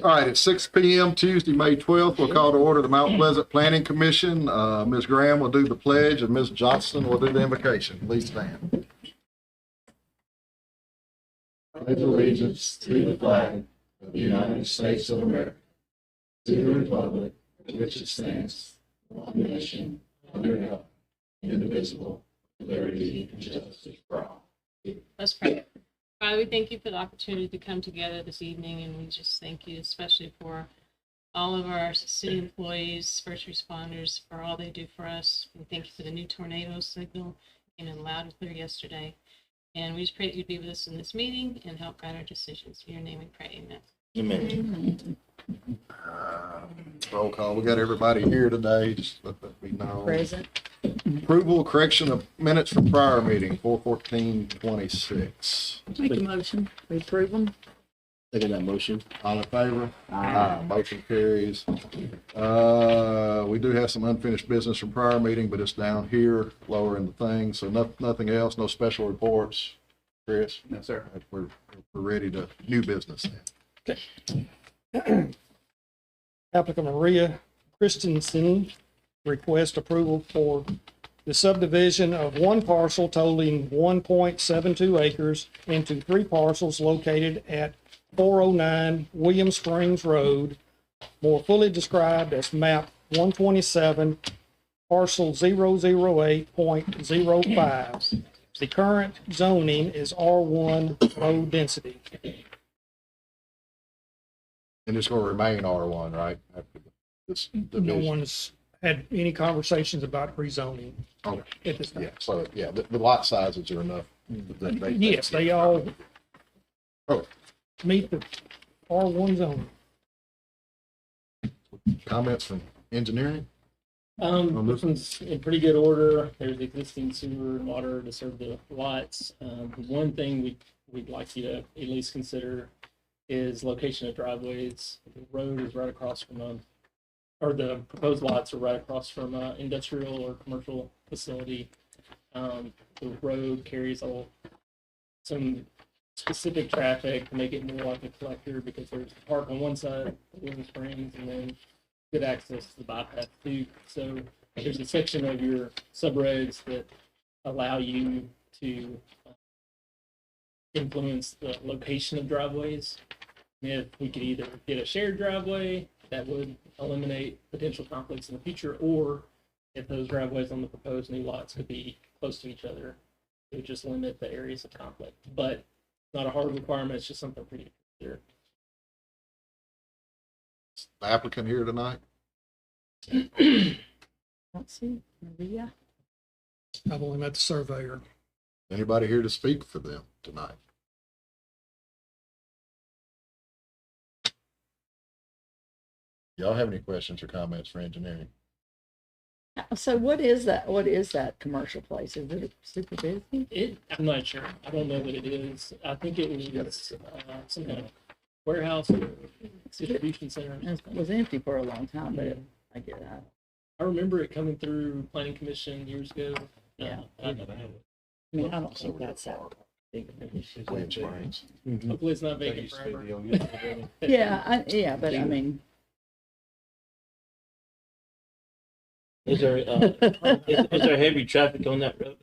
All right, at 6 p.m. Tuesday, May 12th, we'll call to order the Mount Pleasant Planning Commission. Ms. Graham will do the pledge and Ms. Johnson will do the invocation. Please stand. Pledge allegiance to the flag of the United States of America, to the republic for which it stands, one nation, under God, indivisible, with liberty and justice for all. Let's pray. Father, we thank you for the opportunity to come together this evening, and we just thank you especially for all of our city employees, first responders, for all they do for us. We thank you for the new tornado signal, came in loud and clear yesterday. And we just pray that you'd be with us in this meeting and help guide our decisions. In your name we pray, amen. Amen. Roll call. We got everybody here today. Just let that be known. Present. Approval, correction of minutes from prior meeting, 4/14/26. Make a motion. We approve them. Second that motion. All in favor? Motion carries. We do have some unfinished business from prior meeting, but it's down here, lower in the thing. So nothing else, no special reports. Chris? Yes, sir. We're ready to new business then. Applicant Maria Christensen request approval for the subdivision of one parcel totaling 1.72 acres into three parcels located at 409 William Springs Road, more fully described as map 127, parcel 008.05. The current zoning is R1 low density. And it's going to remain R1, right? After this No division. one's had any conversations about rezoning Okay. at this time. Yeah, so, yeah, the lot sizes are enough. Yes, they all Oh. meet the R1 zone. Comments from engineering? On This this one's in pretty good order. There's existing sewer and water to serve the lots. The one thing we'd like you to at least consider is location of driveways. The road is right across from or the proposed lots are right across from a industrial or commercial facility. The road carries some specific traffic to make it more like a collector because there's a park on one side of William Springs and then good access to the bypass too. So there's a section of your subroads that allow you to influence the location of driveways. And if we could either get a shared driveway that would eliminate potential conflicts in the future, or if those driveways on the proposed new lots could be close to each other, it would just limit the areas of conflict. But not a hard requirement, it's just something for you to consider. the applicant here tonight? Let's see, Maria. I've only met the surveyor. Anybody here to speak for them tonight? Y'all have any questions or comments for engineering? So what is that? What is that commercial place? Is it super busy? I'm not sure. I don't know what it is. I think it was some kind of warehouse or distribution center. It was empty for a long time, but I get that. I remember it coming through planning commission years ago. Yeah. I don't know. I mean, I don't think that's that big of an issue. William Springs. Hopefully it's not vacant forever. Yeah, but I mean, Is there is there heavy traffic on that road?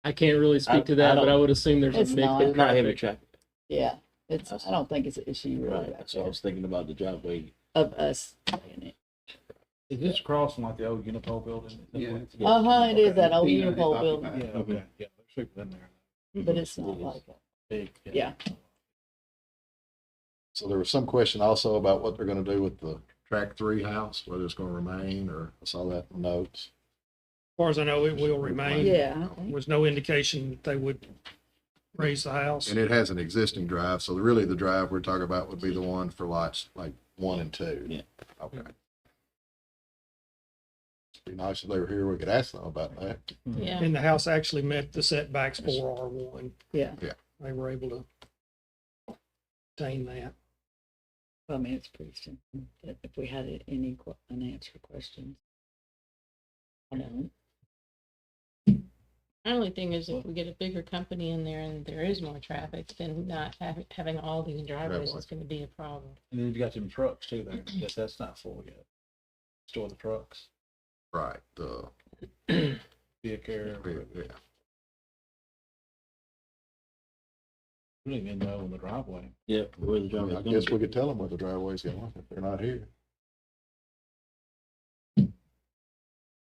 I can't really speak to that, but I would assume there's It's a mix. not. It's not heavy traffic. yeah, I don't think it's an issue really Right. That's what I was thinking about the driveway. of us doing it. Is this crossing like the old Unipol building? Yeah. It is that old Unipol building, Yeah, okay, yeah, there's people in there. but it's not like it. Big. Yeah. So there was some question also about what they're going to do with the track 3 house, whether it's going to remain, or I saw that in the notes. As far as I know, it will remain. Yeah. There was no indication that they would raise the house. And it has an existing drive, so really the drive we're talking about would be the one for lots like 1 and 2. Yeah. Okay. Be nice if they were here, we could ask them about that. Yeah. And the house actually met the setbacks for R1. Yeah. They were able to obtain that. I mean, it's pretty simple. If we had any unanswered questions. I don't. My only thing is if we get a bigger company in there and there is more traffic, then not having all these driveways is gonna be a problem. And then you got them trucks too there. Guess that's not full yet. Store the trucks, Right, be a carrier. yeah. We don't even know in the driveway. Yep, where the I driveway's mean, I gonna guess be. we could tell them where the driveway's going if they're not here.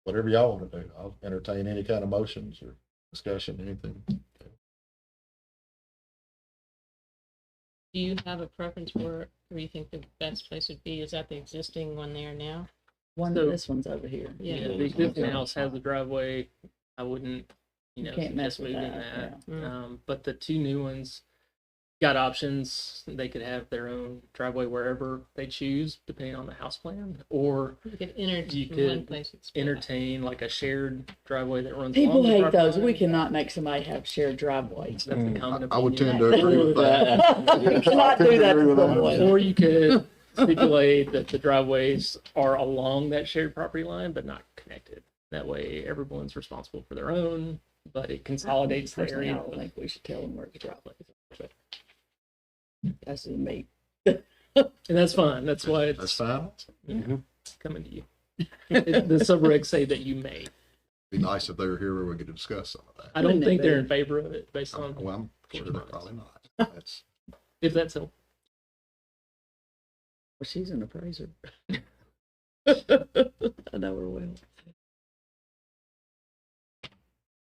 Whatever y'all want to do, I'll entertain any kind of motions or discussion, anything. Do you have a preference for where you think the best place would be? Is that the existing one there now? So- This one's over here. Yeah. The existing house has a driveway. I wouldn't, Can't mess suggest with moving that, that. yeah. But the two new ones got options. They could have their own driveway wherever they choose, depending on the house plan, or You could enter You in one could place. and split up. entertain like a shared driveway that runs. People along the hate property those. We line. cannot make somebody have shared driveways. That's a common I would opinion. tend to agree with that. You cannot do that to someone. Or you could stipulate that the driveways are along that shared property line, but not connected. That way, everyone's responsible for their own, but it consolidates the Personally, I area. don't think we should tell them where the driveways are. That's just me. And that's fine. That's why That's it's fine. coming to you. The sub-regs say that you may. Be nice if they were here where we could discuss some of that. I don't Wouldn't it think they're be? in favor of it based on, Well, I'm sure they're probably not. That's, if that's helpful. Well, she's an appraiser. I know her well.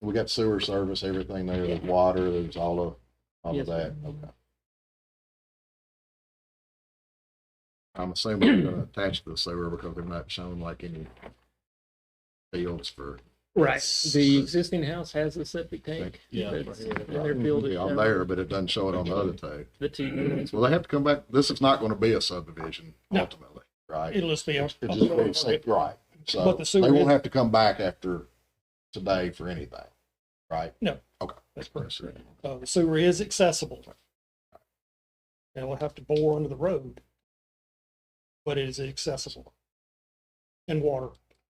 we got sewer service, everything there, there's water, there's all of Yes, that, sir. okay. I'm assuming they're gonna attach to the sewer because they're not showing like any fields for, Right. The existing house has a septic tank. Yeah, That's right here. in their field. yeah, on there, but it doesn't show it on the other two. The two new ones. Well, they have to come back, this is not gonna be a subdivision No. ultimately, right? It'll just be a. It'll just be, right, so But the sewer they won't is- have to come back after today for anything, right? No. Okay. That's correct. That's it. The sewer is accessible. And we'll have to bore under the road. But it is accessible. And water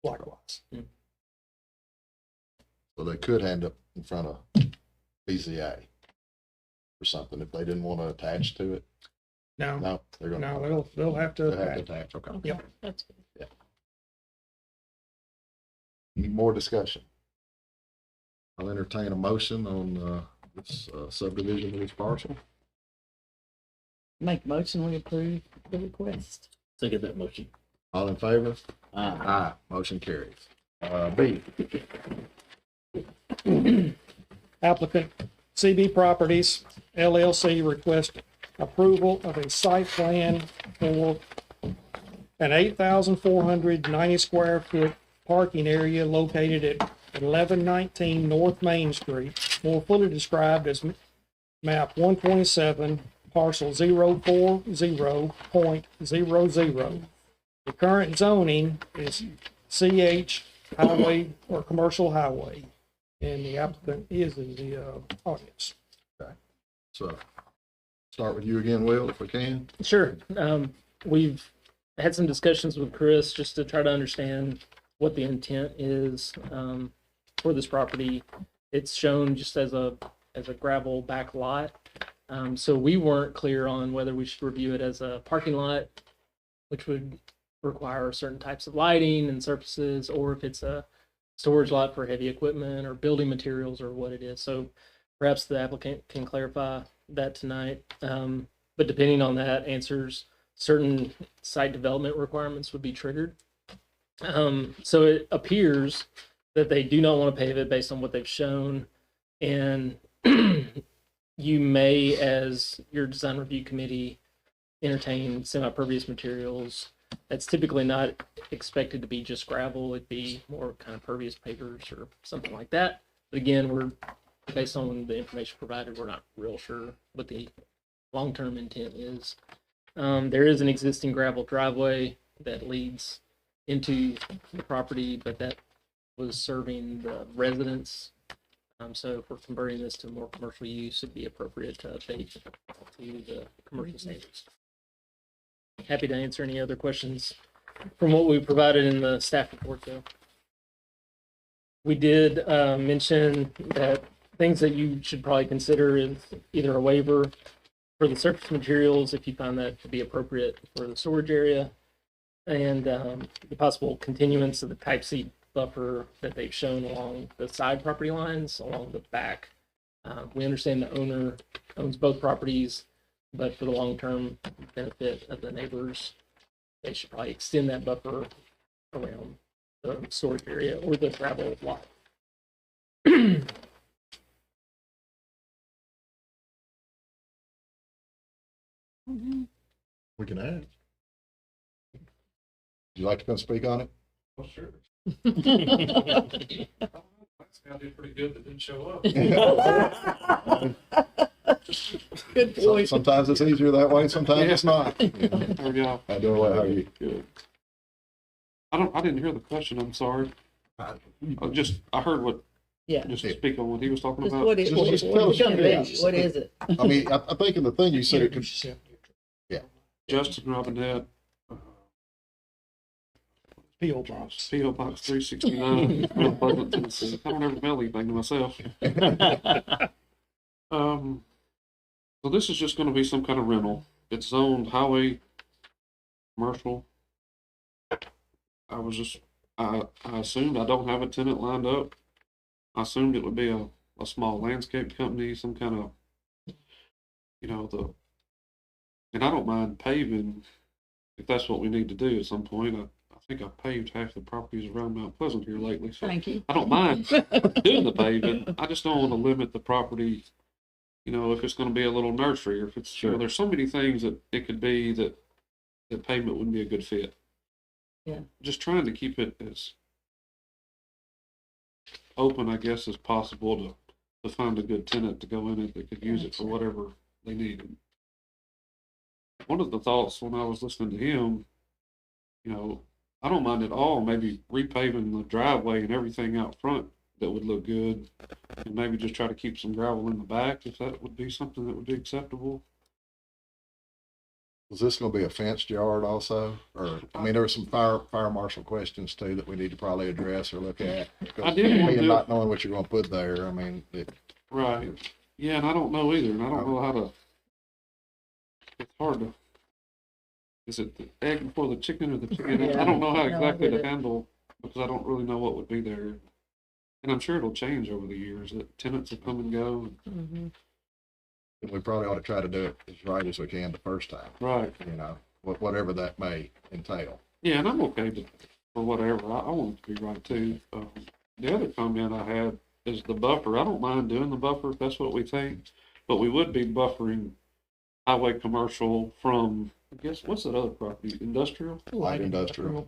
likewise. So they could end up in front of BZA or something if they didn't want to attach to it. No, No, they're gonna. no, they'll have to. They have to attach, okay. Okay, Yep. that's good. Any more discussion? I'll entertain a motion on, this subdivision of this parcel. Make motion, we approve the request. Second that motion. All in favor? Aye. Aye, motion carries. B, Applicant CB Properties LLC request approval of a site plan for an 8,490 square foot parking area located at 1119 North Main Street, more fully described as map 127, parcel 040.00. The current zoning is CH highway or commercial highway. And the applicant is in the audience. so start with you again, Will, if we can. Sure. We've had some discussions with Chris just to try to understand what the intent is for this property. It's shown just as a gravel back lot. So we weren't clear on whether we should review it as a parking lot, which would require certain types of lighting and surfaces, or if it's a storage lot for heavy equipment or building materials or what it is. So perhaps the applicant can clarify that tonight. But depending on that, answers, certain site development requirements would be triggered. So it appears that they do not want to pave it based on what they've shown. And you may, as your design review committee, entertain semi-pervious materials. That's typically not expected to be just gravel. It'd be more kind of pervious pavers or something like that. But again, we're based on the information provided, we're not real sure what the long-term intent is. There is an existing gravel driveway that leads into the property, but that was serving the residents. So if we're converting this to more commercial use, it'd be appropriate to update to the commercial standards. Happy to answer any other questions from what we provided in the staff report, though. We did mention that things that you should probably consider is either a waiver for the surface materials, if you find that to be appropriate for the storage area, and the possible continuance of the type C buffer that they've shown along the side property lines, along the back. We understand the owner owns both properties, but for the long-term benefit of the neighbors, they should probably extend that buffer around the storage area or the gravel lot. We can add. Would you like to come speak on it? Well, sure. Good That did pretty good that didn't show up. point. Sometimes it's easier that way, sometimes it's not. There we go. I do it, how are you? Good. I didn't hear the question, I'm sorry. I heard what, Yeah. just to speak on what he was talking Just about. what is, Just what tell is us it what gonna it be? is. What is it? I mean, I think in the thing you said it could, Justin Robinette, P.O. Box. P.O. Box 369, North Pleasant, Tennessee. I don't ever mail anything to myself. So this is just gonna be some kind of rental. It's zoned highway, commercial. I assumed, I don't have a tenant lined up. I assumed it would be a small landscape company, some kind of, and I don't mind paving if that's what we need to do at some point. I think I've paved half the properties around Mount Pleasant here lately, so Thank you. I don't mind doing the paving. I just don't want to limit the property, if it's going to be a little nursery, or if it's, there's so many things that it could be that pavement wouldn't be a good fit. Yeah. Just trying to keep it as open, I guess, as possible to find a good tenant to go in it that could use it for whatever they needed. One of the thoughts when I was listening to him, I don't mind at all maybe repaving the driveway and everything out front that would look good, and maybe just try to keep some gravel in the back, if that would be something that would be acceptable. is this gonna be a fenced yard also? Or, I mean, there were some fire marshal questions too that we need to probably address or look at. I didn't want to do- Not knowing what you're gonna put there, I mean, Right. Yeah, and I don't know either, and I don't know how to. It's hard to. Is it the egg before the chicken or the chicken? Yeah. I don't know how No, I exactly get to it. handle, because I don't really know what would be there. And I'm sure it'll change over the years, that tenants will come and go. Mhm. we probably ought to try to do it as right as we can the first time, Right. whatever that may entail. Yeah, and I'm okay for whatever. I want it to be right too. The other comment I had is the buffer. I don't mind doing the buffer if that's what we think, but we would be buffering highway commercial from, I guess, what's that other property? Industrial? Light industrial.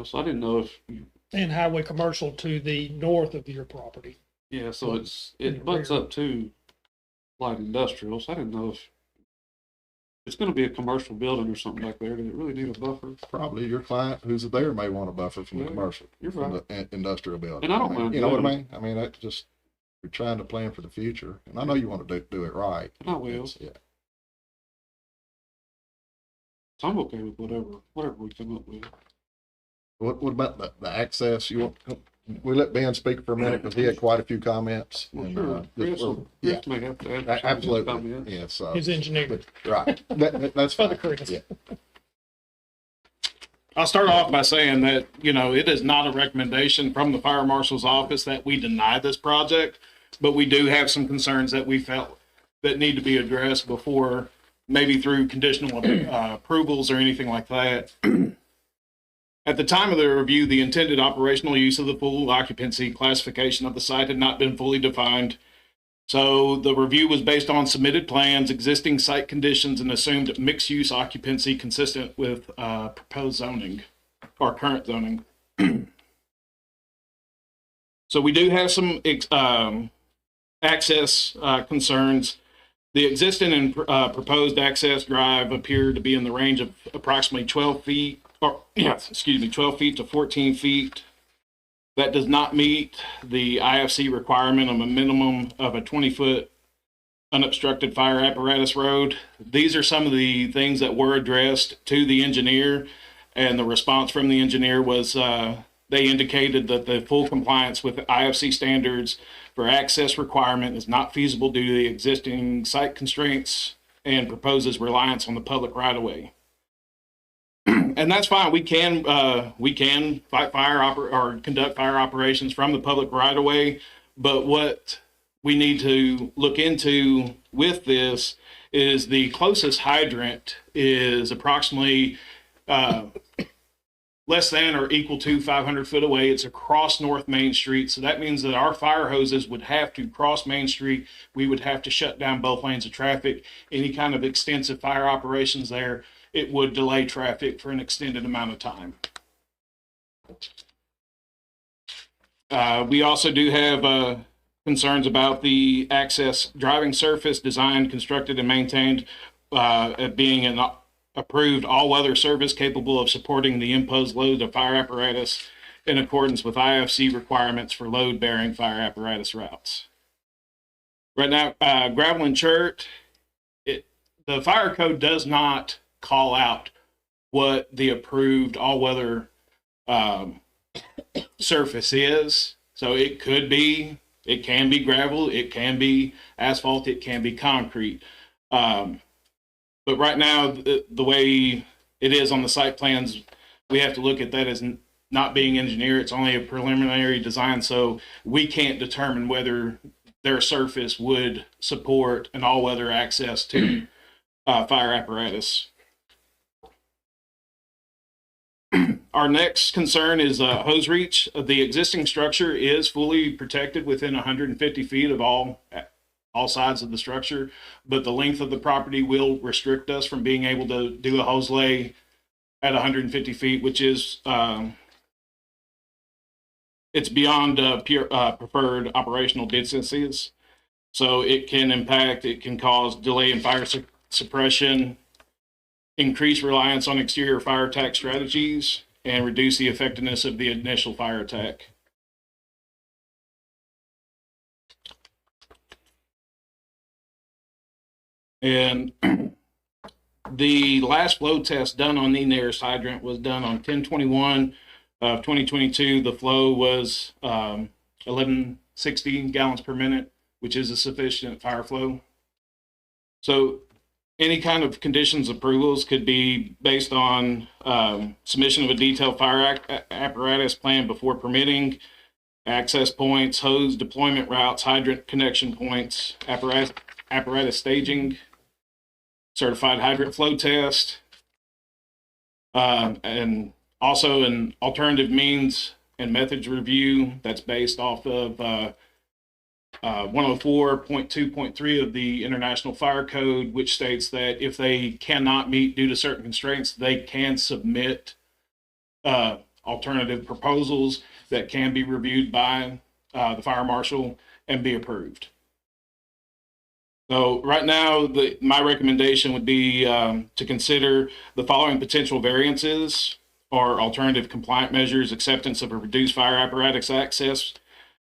So I didn't know if you, And highway commercial to the north of your property. yeah, so in it the butts rear. up to light industrial, so I didn't know if it's gonna be a commercial building or something like there. Does it really need a buffer? Probably your client who's there may want a buffer from the Yeah, commercial, You're from right. the industrial building. And I don't mean, mind You know what I doing mean? I mean, that's just, we're trying to plan for the future, and I know you want to do it right. And I will. It's- Yeah. So I'm okay with whatever we come up with. What about the access? We let Ben speak for a minute because he had quite a few comments. Well, and, sure. just- Chris Yeah, may have to add some of his absolutely. comments. Yes, His engineer. right. That's fine. Other Chris. Yeah. I'll start off by saying that, it is not a recommendation from the fire marshal's office that we deny this project, but we do have some concerns that we felt that need to be addressed before, maybe through conditional approvals or anything like that. At the time of the review, the intended operational use of the pool, occupancy, classification of the site had not been fully defined. So the review was based on submitted plans, existing site conditions, and assumed mixed-use occupancy consistent with proposed zoning or current zoning. So we do have some access concerns. The existing and proposed access drive appear to be in the range of approximately 12 feet, 12 feet to 14 feet. That does not meet the IFC requirement of a minimum of a 20-foot unobstructed fire apparatus road. These are some of the things that were addressed to the engineer, and the response from the engineer was they indicated that the full compliance with IFC standards for access requirement is not feasible due to the existing site constraints and proposes reliance on the public right of way. And that's fine. We can fight fire or conduct fire operations from the public right of way. But what we need to look into with this is the closest hydrant is approximately less than or equal to 500 foot away. It's across North Main Street. So that means that our fire hoses would have to cross Main Street. We would have to shut down both lanes of traffic. Any kind of extensive fire operations there, it would delay traffic for an extended amount of time. We also do have concerns about the access driving surface designed, constructed, and maintained being an approved all-weather service capable of supporting the imposed load of fire apparatus in accordance with IFC requirements for load-bearing fire apparatus routes. Right now, gravel and chert, the fire code does not call out what the approved all-weather surface is. So it can be gravel, it can be asphalt, it can be concrete. But right now, the way it is on the site plans, we have to look at that as not being engineered. It's only a preliminary design, so we can't determine whether their surface would support an all-weather access to fire apparatus. Our next concern is hose reach. The existing structure is fully protected within 150 feet of all sides of the structure, but the length of the property will restrict us from being able to do a hose lay at 150 feet, which is it's beyond preferred operational distances. So it can cause delay in fire suppression, increase reliance on exterior fire attack strategies, and reduce the effectiveness of the initial fire attack. And the last flow test done on the nearest hydrant was done on 10/21 of 2022. The flow was 1160 gallons per minute, which is a sufficient fire flow. So any kind of conditions approvals could be based on submission of a detailed fire apparatus plan before permitting, access points, hose deployment routes, hydrant connection points, apparatus staging, certified hydrant flow test, and also an alternative means and methods review that's based off of 104.2.3 of the International Fire Code, which states that if they cannot meet due to certain constraints, they can submit alternative proposals that can be reviewed by the fire marshal and be approved. So right now, my recommendation would be to consider the following potential variances or alternative compliant measures: acceptance of a reduced fire apparatus access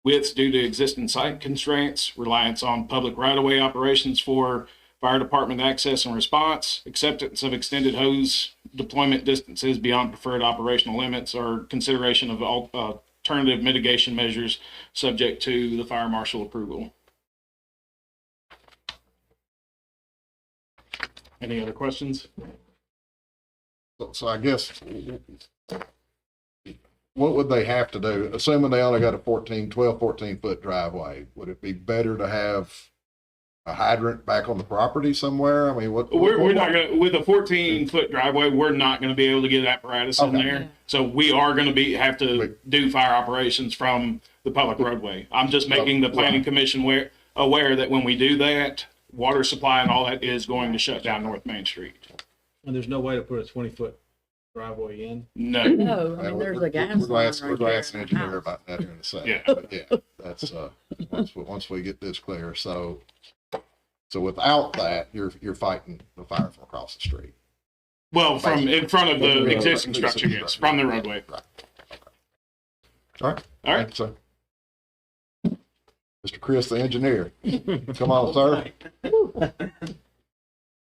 widths due to existing site constraints, reliance on public right-of-way operations for fire department access and response, acceptance of extended hose deployment distances beyond preferred operational limits, or consideration of alternative mitigation measures subject to the fire marshal approval. Any other questions? So I guess, what would they have to do, assuming they only got a 14 foot driveway? Would it be better to have a hydrant back on the property somewhere? I mean, We're not gonna, with a 14-foot driveway, we're not gonna be able to get apparatus in there. So we are gonna have to do fire operations from the public roadway. I'm just making the planning commission aware that when we do that, water supply and all that is going to shut down North Main Street. And there's no way to put a 20-foot driveway in? No. No, I mean, there's a gas We're line going to right ask the there. engineer about that here in a second. Yeah. But yeah, that's, once we get this clear. So without that, you're fighting the fire from across the street. Well, from in front of the Right. existing structure, yes, from the roadway. Right. Okay. All right. All right. Thank you, sir. Mr. Chris, the engineer. Come on, sir.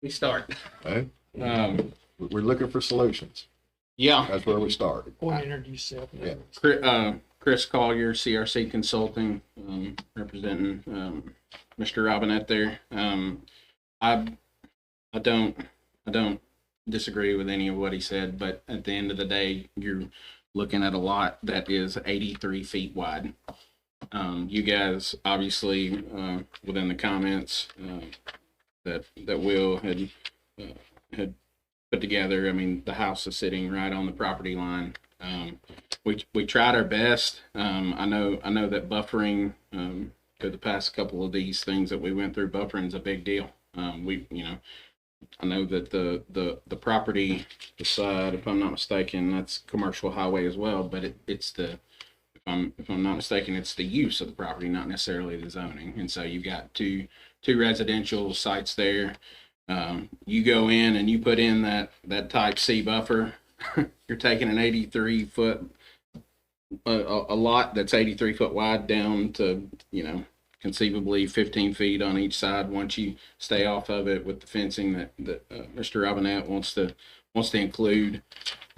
We start. Hey, Um, we're looking for solutions. Yeah, That's where we started. Go and introduce yourself. Yeah. Chris Collier, CRC Consulting, representing Mr. Robinette there. I don't disagree with any of what he said, but at the end of the day, you're looking at a lot that is 83 feet wide. You guys obviously within the comments that Will had put together. I mean, the house is sitting right on the property line. We tried our best. I know that buffering for the past couple of these things that we went through, buffering's a big deal. I know that the property, the side, if I'm not mistaken, that's commercial highway as well, but it's the, if I'm not mistaken, it's the use of the property, not necessarily the zoning. And so you've got two residential sites there. You go in and you put in that type C buffer, you're taking an 83 foot, a lot that's 83 foot wide down to, conceivably 15 feet on each side once you stay off of it with the fencing that Mr. Robinette wants to include.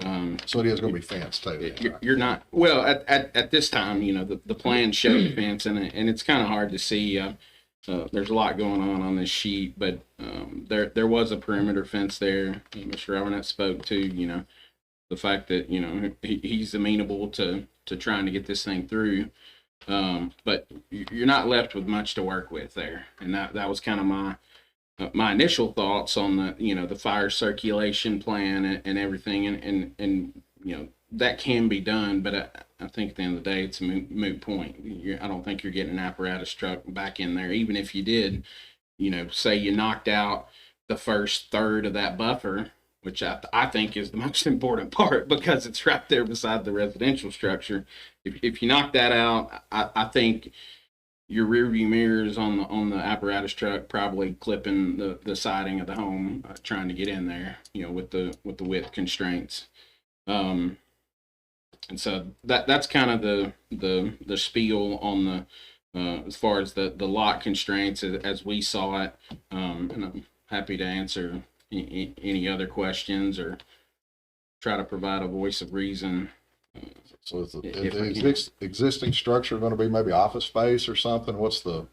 So it is gonna be fenced too. You're not, well, at this time, the plan showed fence and it's kind of hard to see. There's a lot going on this sheet, but there was a perimeter fence there. Mr. Robinette spoke to, the fact that, he's amenable to trying to get this thing through. But you're not left with much to work with there. And that was kind of my initial thoughts on the fire circulation plan and everything. And that can be done, but I think at the end of the day, it's a moot point. I don't think you're getting an apparatus truck back in there. Even if you did, say you knocked out the first third of that buffer, which I think is the most important part because it's right there beside the residential structure. If you knock that out, I think your rear view mirrors on the apparatus truck probably clipping the siding of the home, trying to get in there, with the width constraints. And so that's kind of the spiel on the as far as the lot constraints as we saw it. And I'm happy to answer any other questions or try to provide a voice of reason. So is the existing structure gonna be maybe office space or something? What's the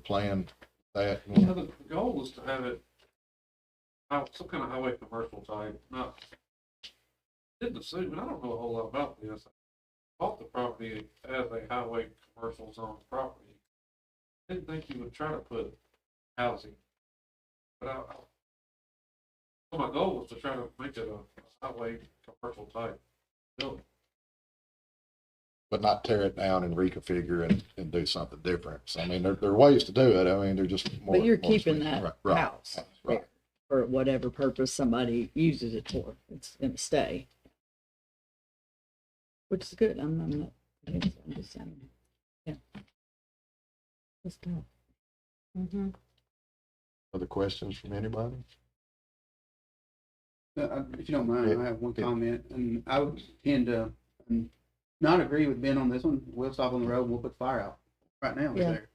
plan? That The goal is to have it some kind of highway commercial type, not, didn't assume, and I don't know a whole lot about this. I bought the property as a highway commercial zone property. Didn't think you would try to put housing, but so my goal was to try to make it a highway commercial type building. but not tear it down and reconfigure and do something different. So, I mean, there are ways to do it. I mean, they're just more. But you're more keeping specific. that Right, house right. there for whatever purpose somebody uses it for. It's gonna stay. Which is good. I'm not, I'm just saying. Yeah. Let's go. Mm-hmm. Other questions from anybody? If you don't mind, I have one comment, and I would tend to not agree with Ben on this one. We'll stop on the road and we'll put the fire out right now. Yeah. There.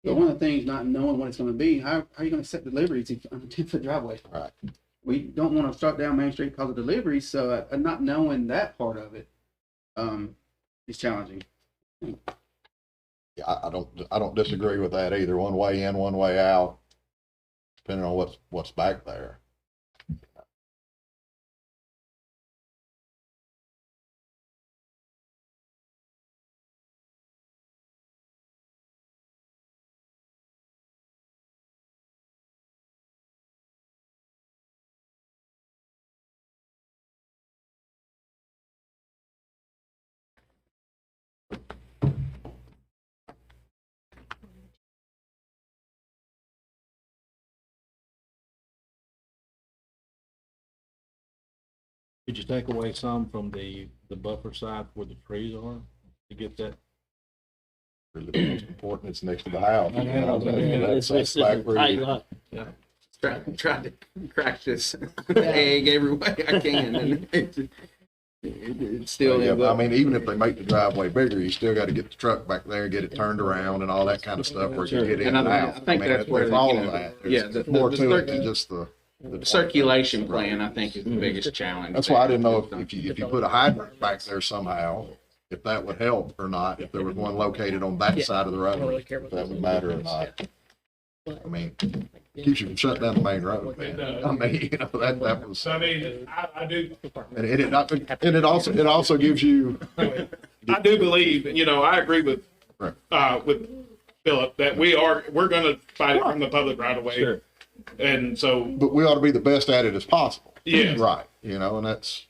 But one of the things, not knowing what it's going to be, how are you going to set deliveries on a 10-foot driveway? Right. We don't want to start down Main Street because of deliveries, so not knowing that part of it is challenging. Yeah, I don't disagree with that either. One way in, one way out, depending on what's back there. Could you take away some from the buffer side where the trees are to get that? Really the most important, it's next to the house. I know. That's back where you- Try to crack this egg every way I can, and it's still. Yeah, I mean, even if they make the driveway bigger, you still got to get the truck back there, get it turned around, and all that kind of stuff where you get in and out. I think that's where there's all you of know, that. yeah, There's more to it than just the. Circulation plan, I think, is the biggest challenge. That's why I didn't know if you put a hydrant back there somehow, if that would help or not, if there was one located on that side of the road, if that would matter or not. I mean, keeps you from shutting down the main road, man. I mean, you know, that was, So I mean, I do, and it also gives you, I do believe, you know, I agree with Philip that we're gonna fight it from the public right away. Sure. And so, but we ought to be the best at it as possible. yeah. Right, you know, and that's,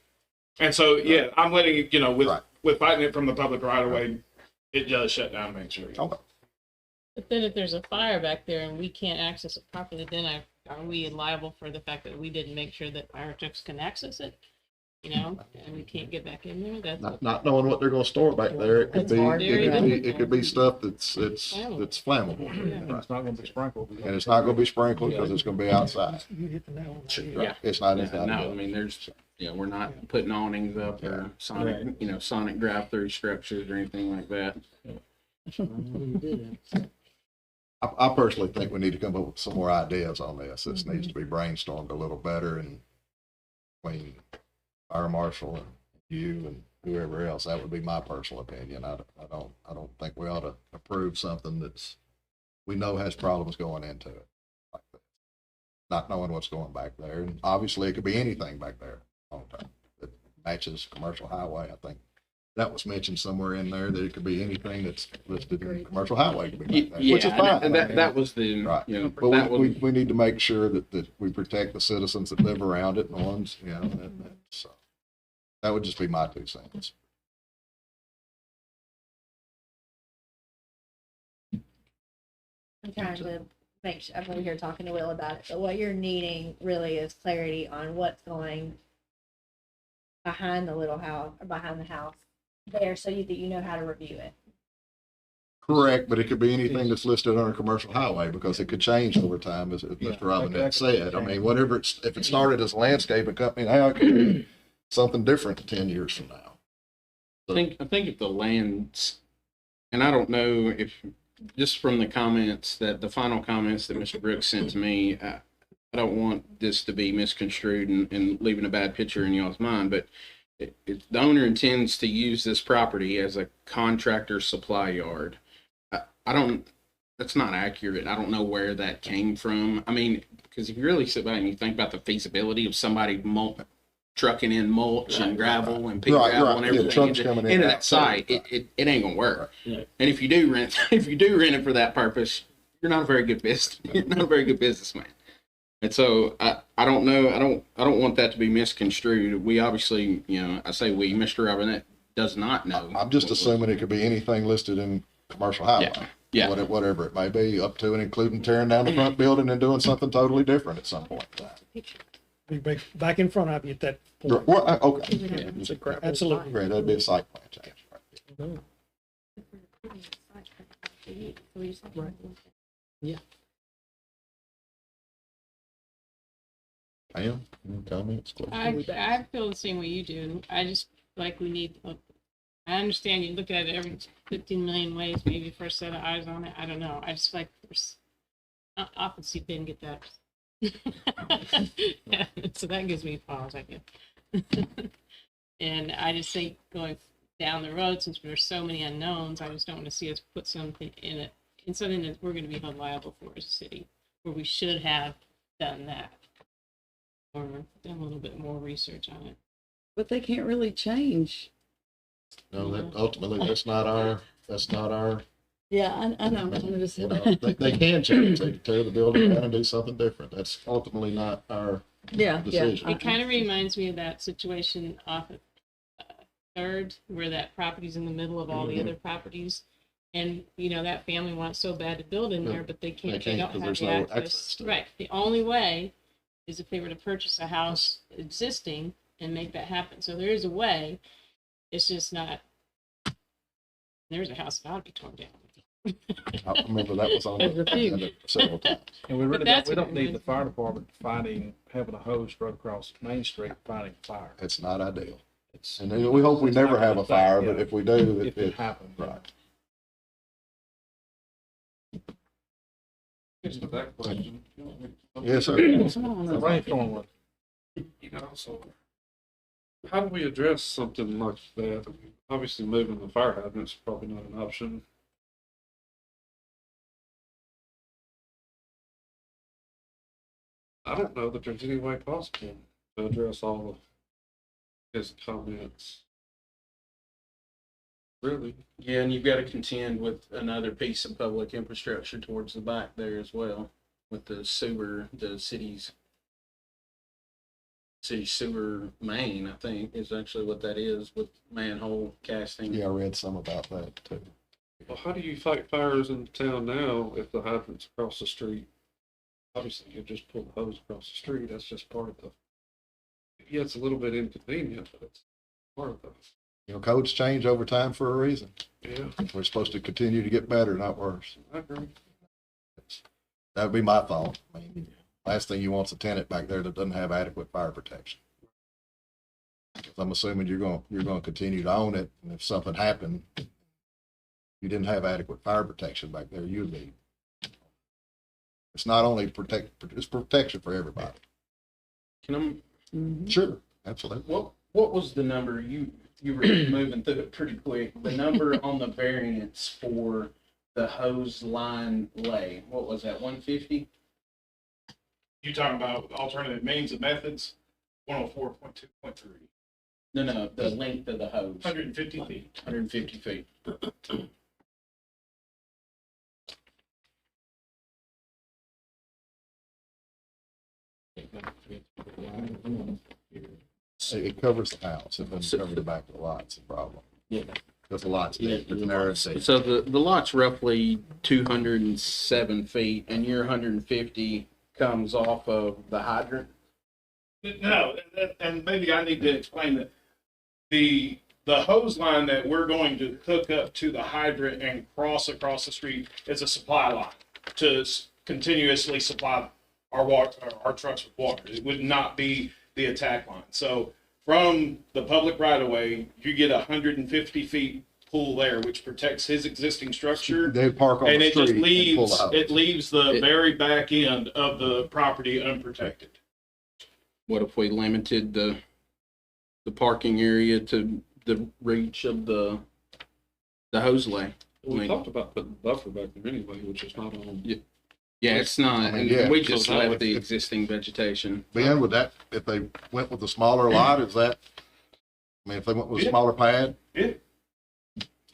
And so, yeah, I'm letting you, you know, Right. with fighting it from the public right away, it does shut down Main Street. okay. But then if there's a fire back there and we can't access it properly, then are we liable for the fact that we didn't make sure that fire trucks can access it? You know, and we can't get back in there? That's, Not knowing what they're gonna store back there, it could It's be, hard. it could be stuff that's flammable. And it's not gonna be sprinkled. And it's not gonna be sprinkled because it's gonna be outside. You hit the nail on the head. Yeah. It's not No, inside. I mean, we're not putting awnings up or sonic drive-through structures or anything like that. I personally think we need to come up with some more ideas on this. This needs to be brainstormed a little better and between fire marshal and you and whoever else. That would be my personal opinion. I don't think we ought to approve something that's, we know has problems going into it like that. Not knowing what's going back there. And obviously it could be anything back there long term that matches commercial highway. I think that was mentioned somewhere in there that it could be anything that's listed in commercial highway could be back there, which is fine. And that was the, Right. you know, But that was, we need to make sure that we protect the citizens that live around it and the ones, you know, so that would just be my 2 cents. I'm trying to make sure, I'm over here talking to Will about it, but what you're needing really is clarity on what's going behind the little house, or behind the house there, so that you know how to review it. Correct, but it could be anything that's listed on a commercial highway because it could change over time, as Mr. Robinette said. I mean, whatever if it started as a landscaping company, now it could be something different 10 years from now. I think if the lands, and I don't know if, just from the comments the final comments that Mr. Brooks sent to me, I don't want this to be misconstrued and leaving a bad picture in y'all's mind, but if the owner intends to use this property as a contractor supply yard, that's not accurate. I don't know where that came from. I mean, because if you really sit back and you think about the feasibility of somebody trucking in mulch and gravel and pig gravel and everything trucks coming in into that site, it ain't gonna work. Right. And if you do rent it for that purpose, you're not a very good businessman. And so I don't know. I don't want that to be misconstrued. We obviously, you know, I say we, Mr. Robinette does not know. I'm just assuming it could be anything listed in commercial highway. Yeah. Whatever it may be, up to and including tearing down the front building and doing something totally different at some point. Be back in front of you at that point. Well, okay. Yeah. Absolutely. Great, that'd be a site plan change. Right. Yeah. Pam, any comments? questions? I feel the same way you do. I just feel like we need, I understand you look at it every 15 million ways, maybe for a set of eyes on it. I don't know. I just feel like I often see Ben get that. Yeah, so that gives me pause, I guess. And I just think going down the road, since there's so many unknowns, I just don't want to see us put something in it, in something that we're going to be held liable for as a city, where we should have done that. Or done a little bit more research on it. But they can't really change. No, that ultimately, that's not our, Yeah, I know. I'm just- you know, they can change, they can tear the building down and do something different. That's ultimately not our Yeah, yeah. decision. It kind of reminds me of that situation off of Third, where that property's in the middle of all the other properties. And, you know, that family wants so bad to build in there, but they can't, they don't 'cause have there's the no access. access to it. Right, the only way is if they were to purchase a house existing and make that happen. So there is a way, it's just not, there's a house that ought to be torn down. I remember that was on the agenda several times. And we really that's we what don't it need is. the fire department having a hose run across Main Street fighting fire. It's not ideal. It's, And we hope we it's never not have the a fire, thing, but yeah. if we do, If it happens. right. Just with that question, Yes, sir. Brainstorm with. You know, so how do we address something like that? I mean, obviously, moving the fire hydrant's probably not an option. I don't know that there's any way possible to address all of his comments. Really? Yeah, and you've got to contend with another piece of public infrastructure towards the back there as well, with the sewer, the city's city sewer main, I think, is actually what that is, with manhole casting. Yeah, I read some about that too. Well, how do you fight fires in town now if the hydrant's across the street? Obviously, you just pull the hose across the street. That's just part of the. Yeah, it's a little bit inconvenient, but it's part of the. You know, codes change over time for a reason. Yeah, We're supposed to continue to get better, not worse. I agree. That would be my thought. I mean, last thing you want is a tenant back there that doesn't have adequate fire protection. 'Cause I'm assuming you're going to continue to own it, and if something happened, you didn't have adequate fire protection back there, you'd be. It's not only it's protection for everybody. Can I, Sure, absolutely. what was the number, you were moving through it pretty quick, the number on the variance for the hose line lay, what was that, 150? You talking about alternative means and methods? 104.2.3, No, the length of the hose, 150 feet. 150 feet. It covers the house. It doesn't cover the back of the lot. It's a problem. Yeah. Because the lot's Yeah, deep, it's narrow. So the lot's roughly 207 feet, and your 150 comes off of the hydrant. No, and maybe I need to explain that the hose line that we're going to hook up to the hydrant and cross across the street is a supply line to continuously supply our water, our trucks with water. It would not be the attack line. So from the public right of way, you get 150 feet pool there, which protects his existing structure. They park on And the it just street and pull the hose. leaves the very back end of the property unprotected. What if we limited the parking area to the reach of the hose lay? We talked about putting the buffer back there anyway, which is not on. Yeah, it's not, I mean, and yeah. we just So that left would- the existing vegetation. Ben, would that, if they went with a smaller lot, is that, I mean, if they went with a smaller pad? Yeah.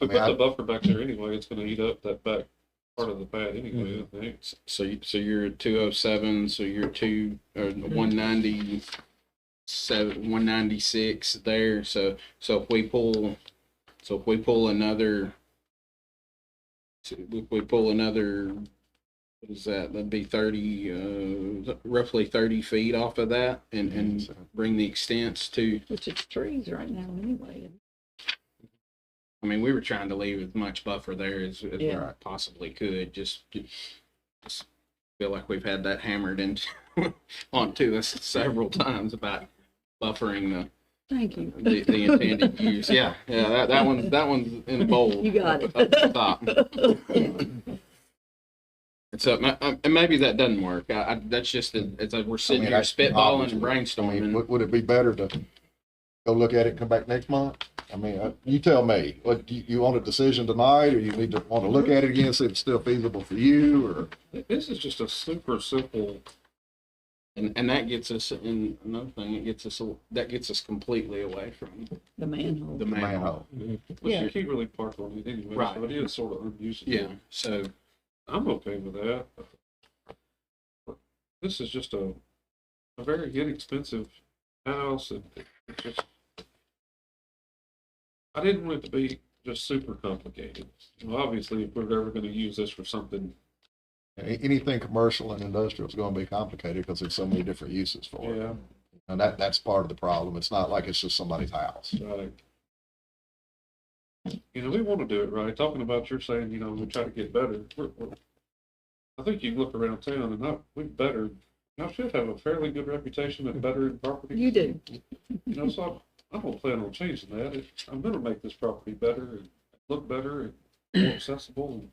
If we I mean, put the buffer back there anyway, it's gonna eat up that back part of the pad anyway, I think. So you're at 207, so you're 197, 196 there. So if we pull another, what is that? That'd be 30, roughly 30 feet off of that, and bring the extents to. Which it's trees right now anyway. I mean, we were trying to leave as much buffer there as we Yeah. possibly could. Just feel like we've had that hammered into onto us several times about buffering Thank you. the intended use. Yeah, that one's in bold. You got up at the top. And so, and maybe that doesn't work. That's just it's like we're sitting here spitballing and brainstorming. Would it be better to go look at it and come back next month? I mean, you tell me, what, do you want a decision tonight, or you want to look at it again, see if it's still feasible for you, or? This is just a super simple. And that gets us, and another thing, that gets us completely away from The manhole. the manhole. Which Yeah. you can't really park on it anyway, Right. so it is sort of unusable. Yeah, so I'm okay with that. This is just a very inexpensive house, and it's just, I didn't want it to be just super complicated. You know, obviously, if we're ever going to use this for something, Anything commercial and industrial is going to be complicated because there's so many different uses for it. yeah, And that's part of the problem. It's not like it's just somebody's house. like, you know, we want to do it right. Talking about you're saying, you know, we try to get better. I think you look around town and I should have a fairly good reputation at bettering property. You do. You know, so I don't plan on changing that. I'm gonna make this property better and look better and more accessible.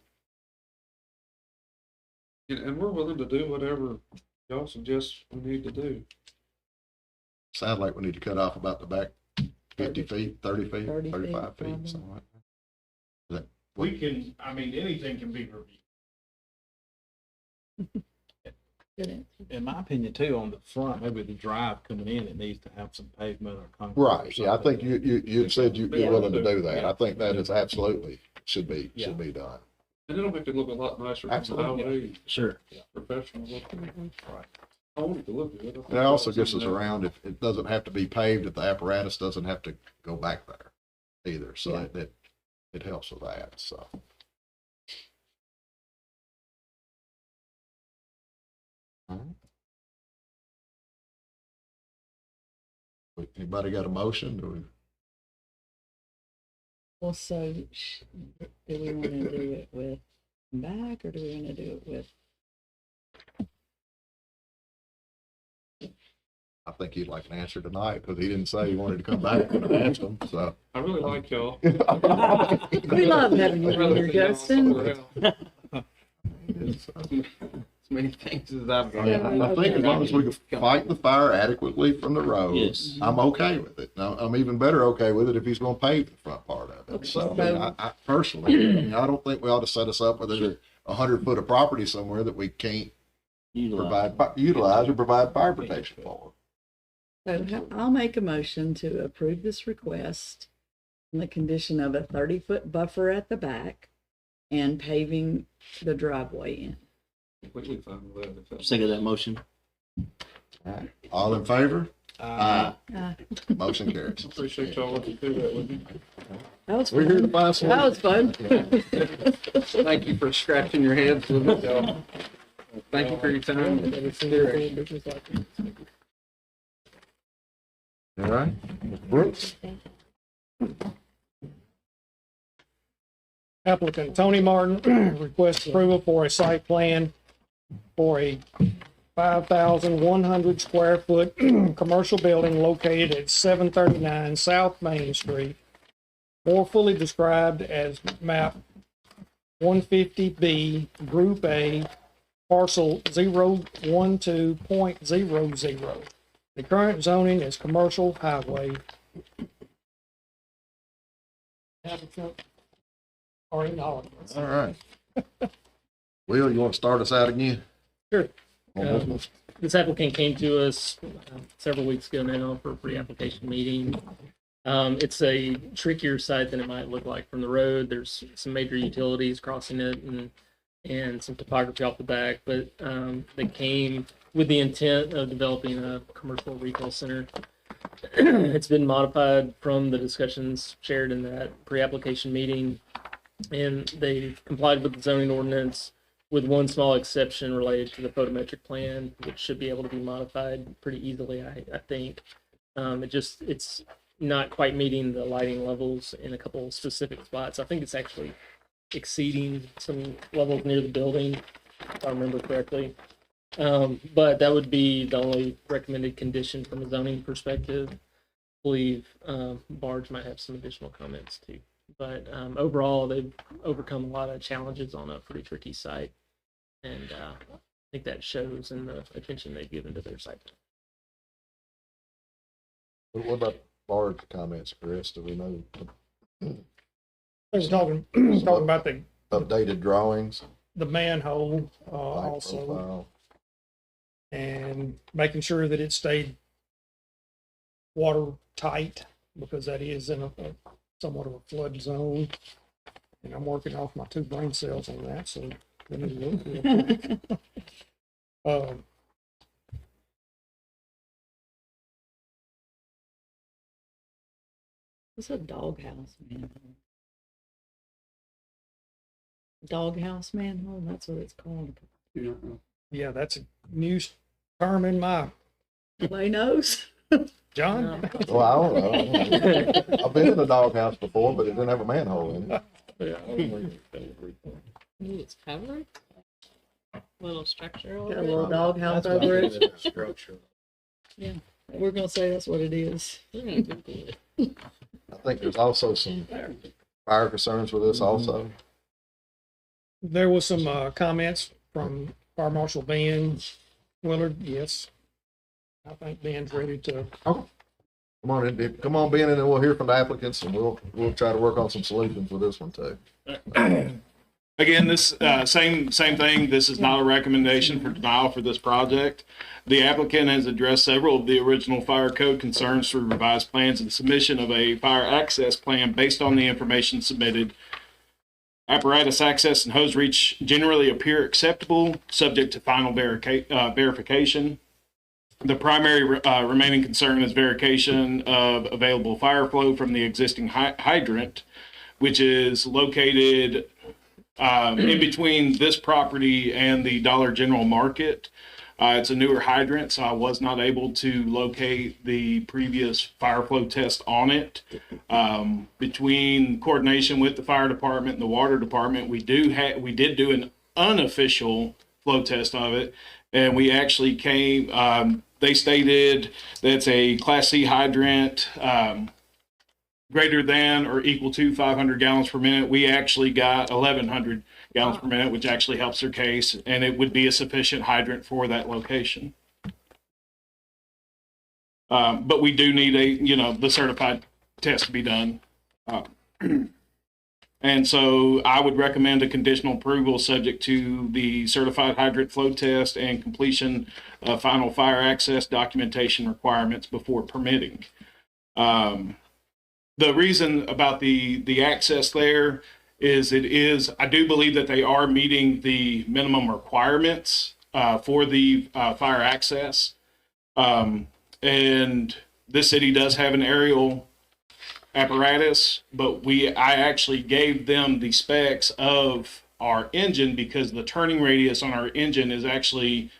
And we're willing to do whatever y'all suggest we need to do? Sounds like we need to cut off about the back 50 feet, 30 feet, 30 feet, 35 feet, probably. something like that. We can, I mean, anything can be reviewed. Good answer. In my opinion too, on the front, maybe the drive coming in, it needs to have some pavement or concrete. Right, yeah, I think something. you said you're Yeah. willing to do that. Yeah. I think that is absolutely, should be Yeah. done. And it'll make it look a lot nicer from the Absolutely. highway, Sure. professional looking. Right. I want it to look good. And it also gets us around, if it doesn't have to be paved, if the apparatus doesn't have to go back there either, so Yeah. it helps with that, so. All right. Anybody got a motion? Do we? Well, so do we want to do it with back or do we want to do it with? I think he'd like an answer tonight, because he didn't say he wanted to come back and ask him, so. I really like y'all. We love having you on here, Justin. As many things as I've got. I think as long as we can fight the fire adequately from the road, Yes. I'm okay with it. Now, I'm even better okay with it if he's gonna pave the front part of it. So, I mean, I personally, I don't think we ought to set us up where there's 100 foot of property somewhere that we can't utilize or provide fire protection for. So I'll make a motion to approve this request on the condition of a 30-foot buffer at the back and paving the driveway in. Completely fine with that. If that's- Second that motion. All in favor? Uh, Motion carries. Appreciate y'all looking through that with me. That was We're here to fun. find some. That was fun. Thank you for scratching your heads with it, y'all. Thank you for your time. All right. Brooks? Applicant Tony Martin requests approval for a site plan for a 5,100 square foot commercial building located at 739 South Main Street, more fully described as map 150B, Group A, parcel 012.00. The current zoning is commercial highway. Applicant or acknowledgements. All right. Will, you want to start us out again? Sure. On this one? This applicant came to us several weeks ago now for a pre-application meeting. It's a trickier site than it might look like from the road. There's some major utilities crossing it and some topography off the back, but they came with the intent of developing a commercial retail center. It's been modified from the discussions shared in that pre-application meeting, and they complied with the zoning ordinance with one small exception related to the photometric plan, which should be able to be modified pretty easily, I think. It's not quite meeting the lighting levels in a couple of specific spots. I think it's actually exceeding some levels near the building, if I remember correctly. But that would be the only recommended condition from a zoning perspective. I believe Barge might have some additional comments too. But overall, they've overcome a lot of challenges on a pretty tricky site. And I think that shows in the attention they've given to their site. What about Bard's comments, Chris? Do we know I was talking about the updated drawings? manhole, Light also, profile? and making sure that it stayed watertight, because that is in a somewhat of a flood zone. And I'm working off my 2 brain cells on that, so let me look real quick. What's a doghouse manhole? Doghouse manhole, that's what it's called. Do not know. Yeah, that's a new term in my, Clay knows. John? Well, I don't know. I've been in a doghouse before, but it didn't have a manhole in it. Ooh, it's covered. Little structure over Got a it. little doghouse That's what over I it. did in the structure. We're gonna say that's what it is. We're gonna Google it. I think there's also some fire concerns with this also. There was some comments from Fire Marshal Ben Willard, yes. I think Ben's ready to, Come on, come on, Ben, and then we'll hear from the applicants, and we'll try to work on some solutions with this one too. Again, this, same thing. This is not a recommendation for denial for this project. The applicant has addressed several of the original fire code concerns through revised plans and submission of a fire access plan based on the information submitted. Apparatus access and hose reach generally appear acceptable, subject to final verification. The primary remaining concern is verification of available fire flow from the existing hydrant, which is located in between this property and the Dollar General Market. It's a newer hydrant, so I was not able to locate the previous fire flow test on it. Between coordination with the fire department and the water department, we did do an unofficial flow test of it, and we actually came. They stated that's a Class C hydrant, greater than or equal to 500 gallons per minute. We actually got 1,100 gallons per minute, which actually helps their case, and it would be a sufficient hydrant for that location. But we do need the certified test to be done. And so I would recommend a conditional approval subject to the certified hydrant flow test and completion of final fire access documentation requirements before permitting. The reason about the access there is I do believe that they are meeting the minimum requirements for the fire access. And this city does have an aerial apparatus, but I actually gave them the specs of our engine because the turning radius on our engine is actually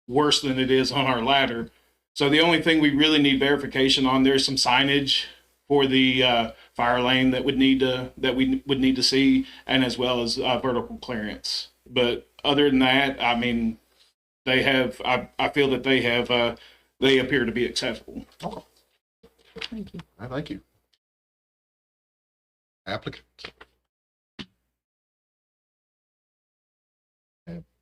worse than it is on our ladder. So the only thing we really need verification on, there's some signage for the fire lane that we would need to see, and as well as vertical clearance. But other than that, I mean, they have. I feel that they have. They appear to be acceptable. Okay. Thank you. Thank you. Applicant.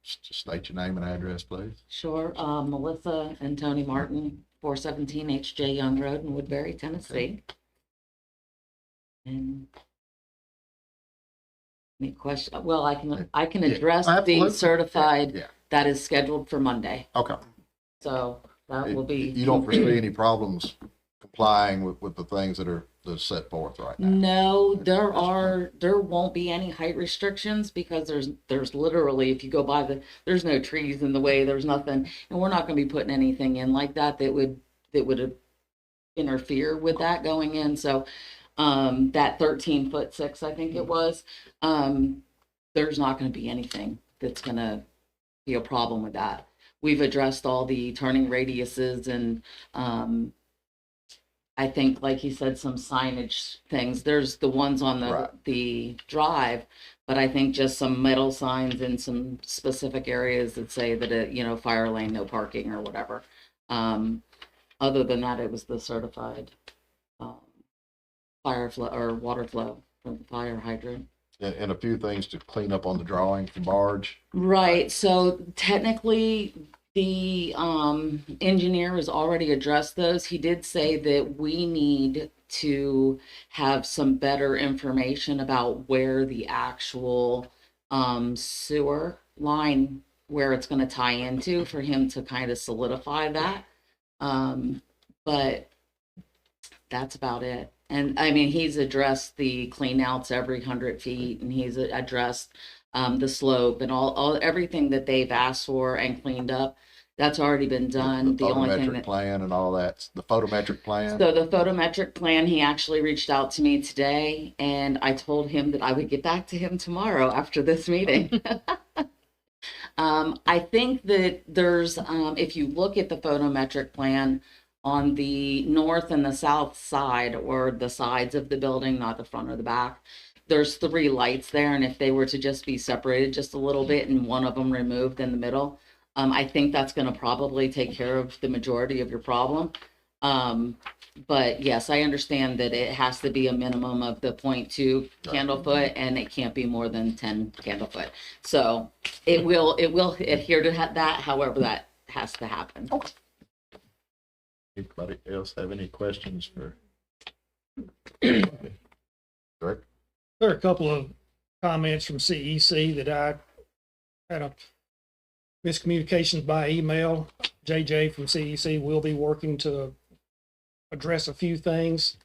Just state your name and address, please. Sure. Melissa and Tony Martin, 417 H.J. Young Road in Woodbury, Tennessee. And any question? Well, I can address the certified that is scheduled for Monday. Okay. So that will be. You don't foresee any problems complying with the things that are set forth right now? No, there won't be any height restrictions because there's literally, if you go by there's no trees in the way, there's nothing, and we're not going to be putting anything in like that would interfere with that going in. So that 13'6", I think it was, there's not going to be anything that's going to be a problem with that. We've addressed all the turning radiuses and I think, like he said, some signage things. There's the ones on the drive, but I think just some metal signs in some specific areas that say that fire lane, no parking or whatever. Other than that, it was the certified fire flow or water flow from the fire hydrant. And a few things to clean up on the drawing for barge. Right. So technically, the engineer has already addressed those. He did say that we need to have some better information about where the actual sewer line, where it's going to tie into, for him to kind of solidify that. But that's about it. And I mean, he's addressed the clean outs every 100 feet, and he's addressed the slope and all everything that they've asked for and cleaned up. That's already been done. The only thing photometric plan and all that, the photometric plan. So the photometric plan, he actually reached out to me today, and I told him that I would get back to him tomorrow after this meeting. I think that there's, if you look at the photometric plan on the north and the south side, or the sides of the building, not the front or the back, there's 3 lights there, and if they were to just be separated just a little bit and one of them removed in the middle, I think that's going to probably take care of the majority of your problem. But yes, I understand that it has to be a minimum of the 0.2 candle foot, and it can't be more than 10 candle foot. So it will adhere to that. However, that has to happen. Anybody else have any questions for? Director? There are a couple of comments from CEC that I had a miscommunications by email. JJ from CEC will be working to address a few things.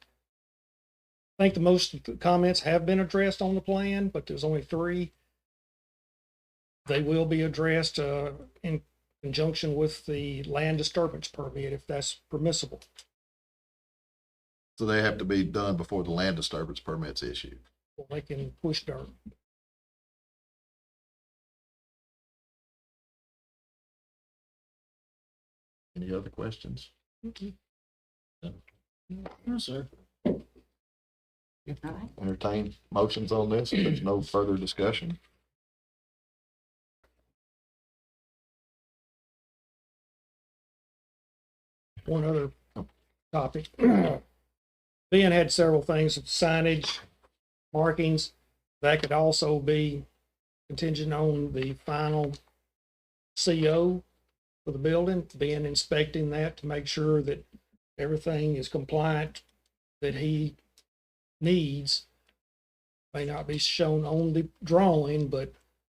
I think the most of the comments have been addressed on the plan, but there's only 3. They will be addressed in conjunction with the land disturbance permit, if that's permissible. So they have to be done before the land disturbance permit's issued. Or they can push dirt. Any other questions? No, sir. All right. Entertain motions on this, if there's no further discussion. One other topic. Ben had several things, signage, markings. That could also be contingent on the final CO for the building, Ben inspecting that to make sure that everything is compliant that he needs. May not be shown on the drawing, but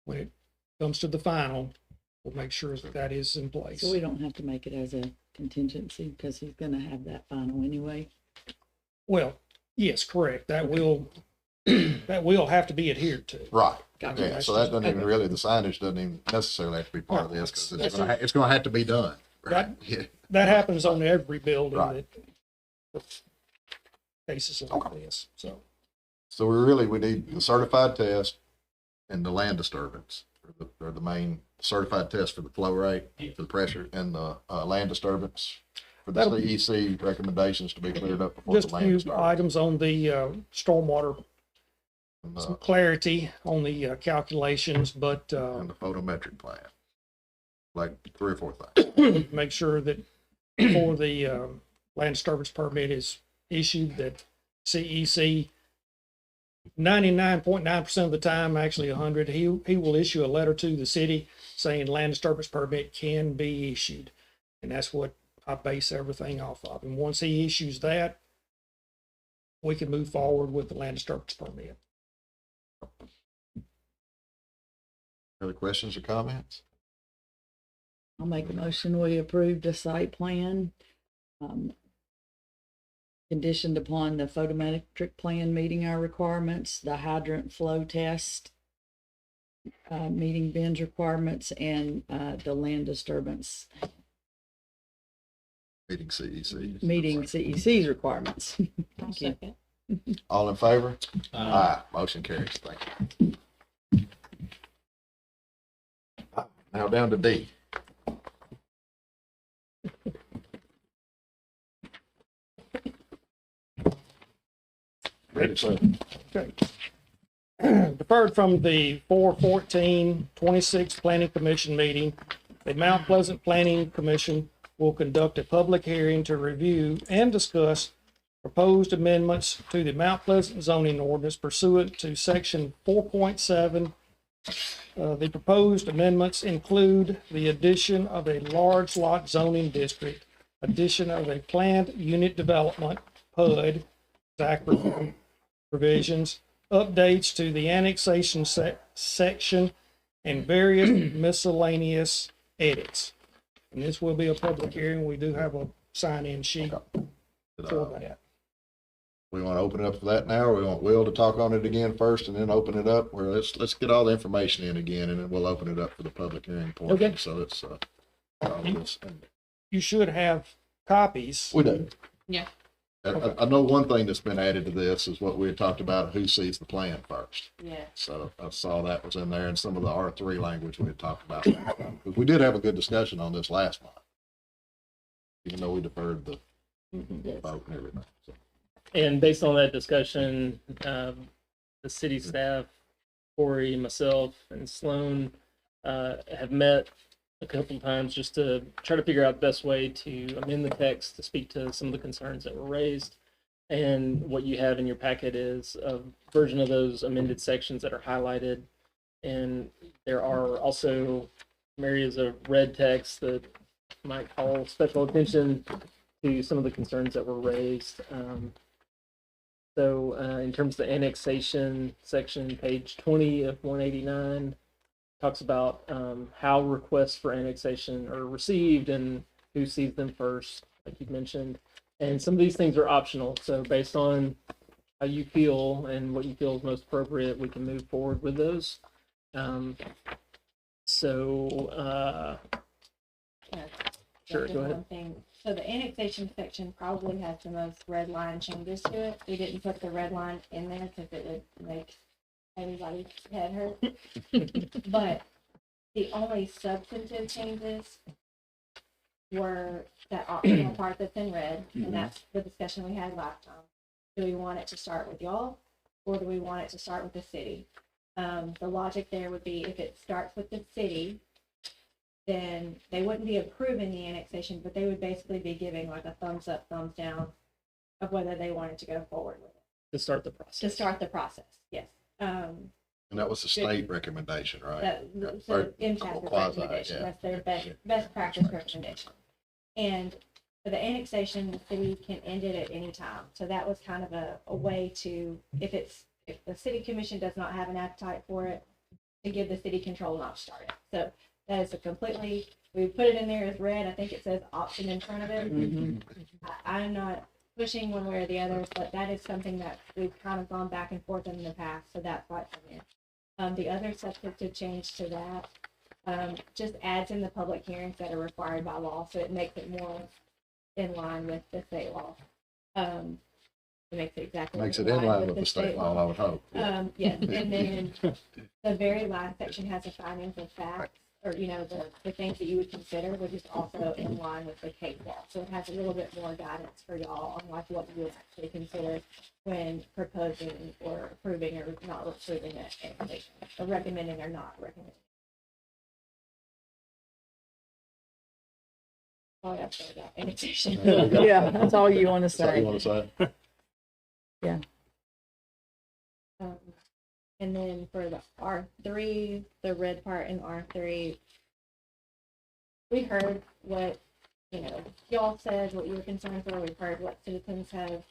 when it comes to the final, we'll make sure that that is in place. So we don't have to make it as a contingency because he's gonna have that final anyway. Well, yes, correct. That will, that will have to be adhered to. Right. Gotcha. Yeah, so that doesn't even really, the signage doesn't even necessarily have to be part of this, because it's gonna have to be done. Right? Yeah. That happens on every building Right. that cases like this, so. So we need the certified test and the land disturbance, or the main certified test for the flow rate, for the pressure, and the land disturbance for the That'll- CEC recommendations to be cleared up before the Just a land few disturbance. items on the stormwater, And some clarity on the calculations, but and the photometric plan. Like 3 or 4 things. make sure that before the land disturbance permit is issued, that CEC 99.9% of the time, actually 100, he will issue a letter to the city saying land disturbance permit can be issued. And that's what I base everything off of. And once he issues that, we can move forward with the land disturbance permit. Other questions or comments? I'll make a motion, we approve the site plan, conditioned upon the photometric plan meeting our requirements, the hydrant flow test, meeting Ben's requirements, and the land disturbance, Meeting CEC. meeting CEC's requirements. I'll Thank you. second. All in favor? Aye. Motion carries. Thank you. Now down to D. Ready, sir. Okay. Deferred from the 4/14/26 Planning Commission meeting, the Mount Pleasant Planning Commission will conduct a public hearing to review and discuss proposed amendments to the Mount Pleasant zoning ordinance pursuant to section 4.7. The proposed amendments include the addition of a large lot zoning district, addition of a planned unit development, PUD, ZAC provisions, updates to the annexation section, and various miscellaneous edits. And this will be a public hearing. We do have a sign-in sheet for that. We want to open it up for that now, or we want Will to talk on it again first and then open it up? Or let's get all the information in again, and then we'll open it up for the public hearing portion. Okay. So it's, You should have copies. we do. Yeah. I know one thing that's been added to this is what we had talked about, who sees the plan first. Yeah. So I saw that was in there, and some of the R3 language we had talked about. Because we did have a good discussion on this last month, even though we deferred the vote and everything. So. And based on that discussion, the city staff, Corey, myself, and Sloan have met a couple of times just to try to figure out the best way to amend the text to speak to some of the concerns that were raised. And what you have in your packet is a version of those amended sections that are highlighted. And there are also some areas of red text that might call special attention to some of the concerns that were raised. So in terms of the annexation section, page 20 of 189 talks about how requests for annexation are received and who sees them first, like you mentioned. And some of these things are optional. So based on how you feel and what you feel is most appropriate, we can move forward with those. Yeah, Sure, just go ahead. one thing. So the annexation section probably has the most red line changes to it. We didn't put the red line in there because it would make everybody's head hurt. But the only substantive changes were that optional part that's in red, and that's the discussion we had last time. Do we want it to start with y'all, or do we want it to start with the city? The logic there would be if it starts with the city, then they wouldn't be approving the annexation, but they would basically be giving like a thumbs up, thumbs down of whether they wanted to go forward with it. To start the process. To start the process, yes. And that was the state recommendation, right? That, so Or MTA's quasi, recommendation, yeah. that's their best practice recommendation. And for the annexation, the city can end it at any time. So that was kind of a way to, if the city commission does not have an appetite for it, to give the city control not to start it. So that is a completely, we put it in there as red. I think it says option in front of it. I'm not pushing one way or the other, but that is something that we've kind of gone back and forth in the past. So that's why it's in there. The other substantive change to that just adds in the public hearings that are required by law. So it makes it more in line with the state law. It makes it exactly Makes it in line with the state law, I would hope. yes, and then the very last section has the findings of facts, or, you know, the things that you would consider, which is also in line with the case law. So it has a little bit more guidance for y'all on like what you would actually consider when proposing or approving or not approving an annexation, or recommending or not recommending. All I have to say about annexation. Yeah, that's all you want to Is that what you say. want to say? Yeah. And then for the R3, the red part in R3, we heard what, you know, y'all said, what your concerns were. We've heard what citizens have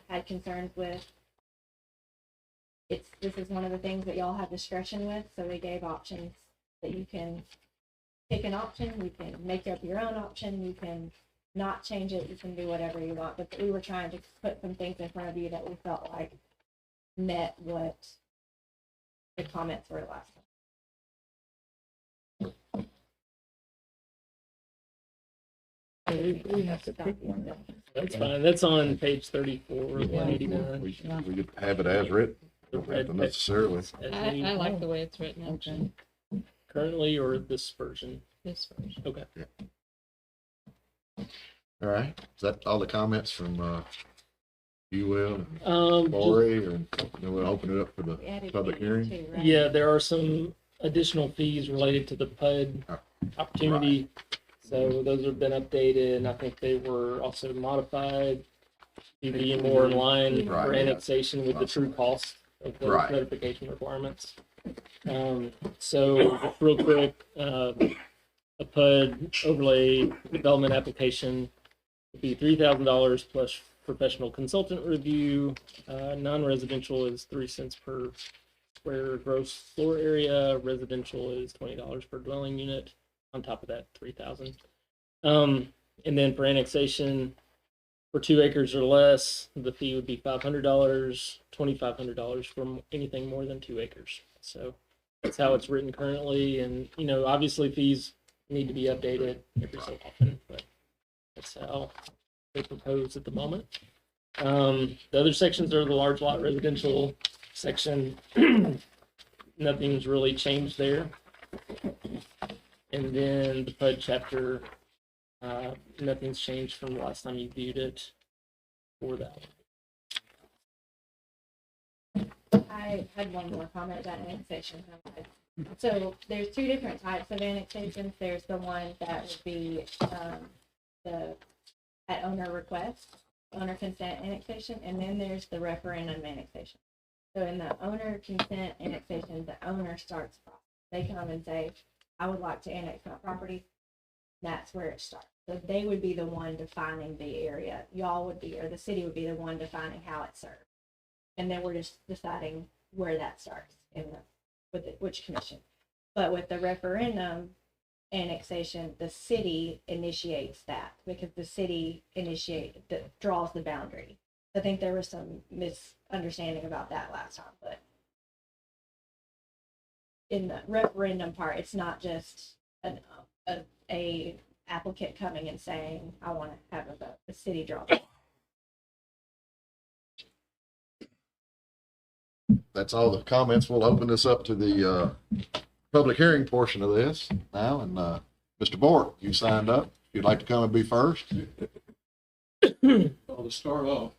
had concerns with. This is one of the things that y'all have discretion with, so we gave options that you can pick an option, you can make up your own option, you can not change it, you can do whatever you want. But we were trying to put some things in front of you that we felt like met what the comments were last time. We have to pick one. That's fine. That's on page 34 of Yeah. 189. We could have it as written, don't have to necessarily. As I we like the way it's written, Okay. actually, currently, or this version. this version. Okay. All right, is that all the comments from, you, Will, and Um, Lori, or then we'll open it up for We the added public hearing? too, right? yeah, there are some additional fees related to the PUD opportunity. So those have been updated, and I think they were also modified to be more in line Right, for yeah. annexation with the true cost of the Right. notification requirements. So just real quick, a PUD overlay development application would be $3,000 plus professional consultant review. Non-residential is 3 cents per square gross floor area. Residential is $20 per dwelling unit. On top of that, 3,000. And then for annexation, for 2 acres or less, the fee would be $500, $2,500 for anything more than 2 acres. So that's how it's written currently. And, you know, obviously fees need to be updated every so often, but that's how they propose at the moment. The other sections are the large lot residential section. Nothing's really changed there. And then the PUD chapter, nothing's changed from the last time you viewed it for that one. I had one more comment about annexation. So there's 2 different types of annexations. There's the one that would be at owner request, owner consent annexation, and then there's the referendum annexation. So in the owner consent annexation, the owner starts the process. They come and say, I would like to annex my property. That's where it starts. So they would be the one defining the area. Y'all would be, or the city would be the one defining how it's served. And then we're just deciding where that starts which commission. But with the referendum annexation, the city initiates that because the city draws the boundary. I think there was some misunderstanding about that last time, but in the referendum part, it's not just a applicant coming and saying, I want to have a vote. The city draws. That's all the comments. We'll open this up to the public hearing portion of this now. And Mr. Bork, you signed up. If you'd like to come and be first. Well, to start off,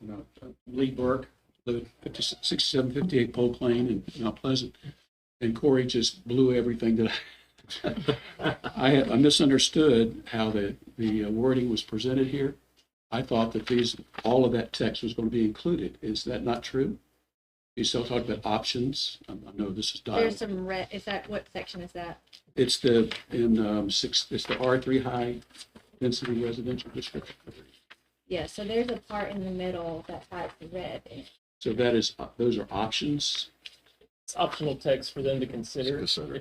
Lee Burke, live at 6758 Polk Lane in Mount Pleasant, and Corey just blew everything that I misunderstood how the wording was presented here. I thought that all of that text was going to be included. Is that not true? You still talked about options. I know this is dialogue. There's some red. Is that what section is that? It's the R3 high density residential district. Yeah. So there's a part in the middle that has the red in it. So those are options. It's optional text for them to consider. Yes, sir.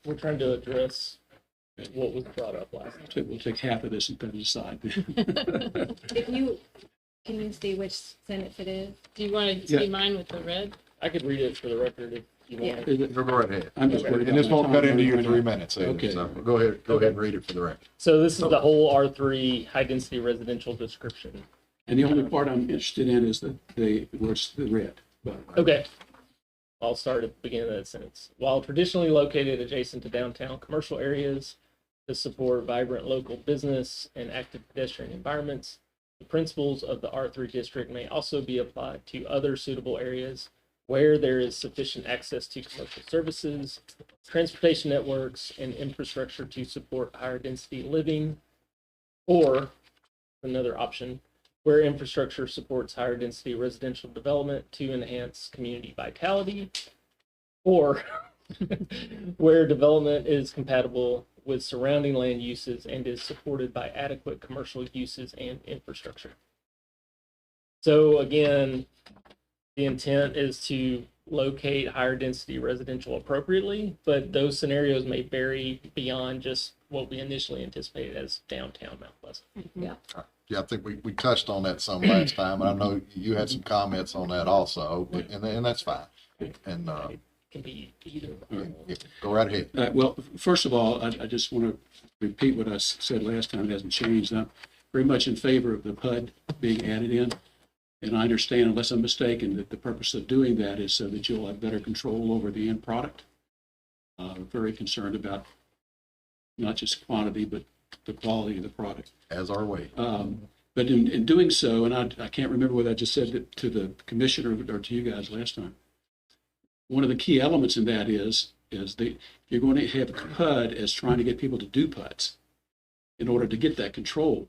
We're trying to address what was brought up last time. We'll take half of this and put it aside. Can you see which sentence it is? Do you want to see mine with the red? I could read it for the record if you want. Yeah. Go right ahead. I'm just worried And this about won't my cut into your time. 3 minutes. Either, Okay. So go ahead and read it for the record. So this is the whole R3 high density residential description. And the only part I'm interested in is where it's the red. But Okay. I'll start at the beginning of that sentence. While traditionally located adjacent to downtown commercial areas to support vibrant local business and active pedestrian environments, the principles of the R3 district may also be applied to other suitable areas where there is sufficient access to commercial services, transportation networks, and infrastructure to support higher density living, or another option, where infrastructure supports higher density residential development to enhance community vitality, or where development is compatible with surrounding land uses and is supported by adequate commercial uses and infrastructure. So again, the intent is to locate higher density residential appropriately, but those scenarios may vary beyond just what we initially anticipated as downtown Mount Pleasant. Yeah. Yeah, I think we touched on that some last time, and I know you had some comments on that also, and that's fine. And It can be either. yeah, go right ahead. well, first of all, I just want to repeat what I said last time. It hasn't changed. I'm very much in favor of the PUD being added in. And I understand, unless I'm mistaken, that the purpose of doing that is so that you'll have better control over the end product. Very concerned about not just quantity, but the quality of the product. As are we. But in doing so, and I can't remember whether I just said it to the commissioner or to you guys last time. One of the key elements in that is you're going to have PUD as trying to get people to do PUDs in order to get that control.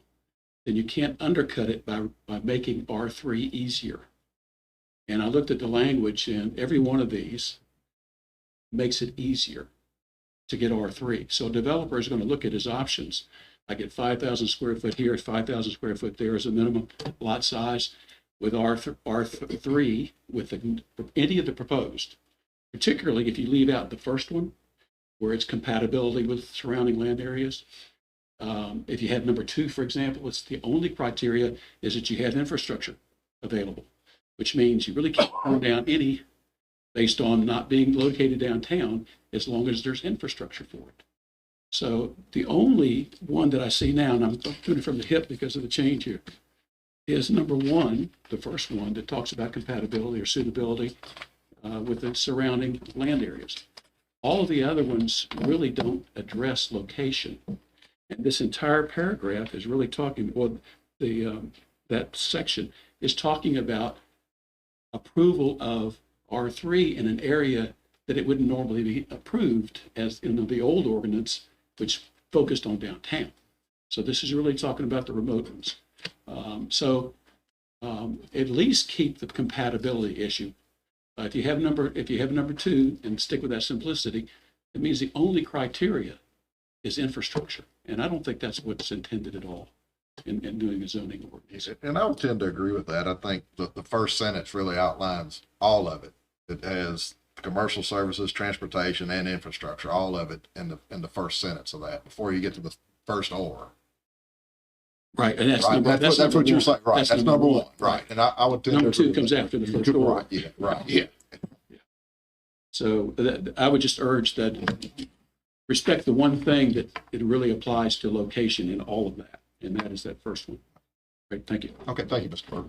Then you can't undercut it by making R3 easier. And I looked at the language, and every one of these makes it easier to get R3. So a developer is going to look at his options. I get 5,000 square foot here, 5,000 square foot there as a minimum lot size. With R3, with any of the proposed, particularly if you leave out the first one, where it's compatibility with surrounding land areas. If you have number 2, for example, it's the only criteria is that you have infrastructure available, which means you really can't turn down any based on not being located downtown as long as there's infrastructure for it. So the only one that I see now, and I'm doing it from the hip because of the change here, is number 1, the first one that talks about compatibility or suitability with the surrounding land areas. All of the other ones really don't address location. And this entire paragraph is really talking, well, that section is talking about approval of R3 in an area that it wouldn't normally be approved as in the old ordinance, which focused on downtown. So this is really talking about the remote ones. At least keep the compatibility issue. If you have number 2 and stick with that simplicity, it means the only criteria is infrastructure. And I don't think that's what's intended at all in doing a zoning ordinance. And I would tend to agree with that. I think the first sentence really outlines all of it. It has commercial services, transportation, and infrastructure, all of it in the first sentence of that, before you get to the first or. Right, and that's Right, number, that's what number you're one. saying, right, that's number one, right, and I would tend to Number two agree with comes that. after the first or. Right, yeah, right, yeah. So I would just urge that respect the one thing that it really applies to location in all of that, and that is that first one. Great, thank you. Okay, thank you, Mr. Burke.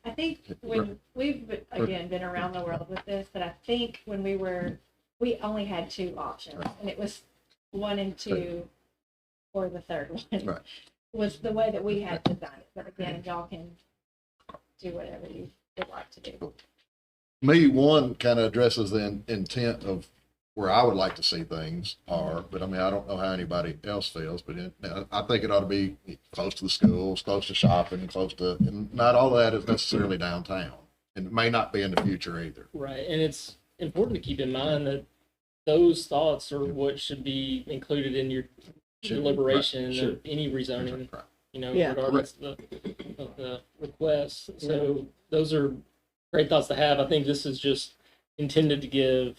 I think when we've, again, been around the world with this, but I think when we only had two options, and it was 1 and 2, or the third one. Right. Was the way that we had designed it, but again, y'all can do whatever you would like to do. Me, one kind of addresses the intent of where I would like to see things are, but I mean, I don't know how anybody else feels, but I think it ought to be close to the schools, close to shopping, close to, and not all of that is necessarily downtown. And it may not be in the future either. Right, and it's important to keep in mind that those thoughts are what should be included in your deliberation Right, sure. of any rezoning, Right. you know, Yeah. regardless of the request. So those are great thoughts to have. I think this is just intended to give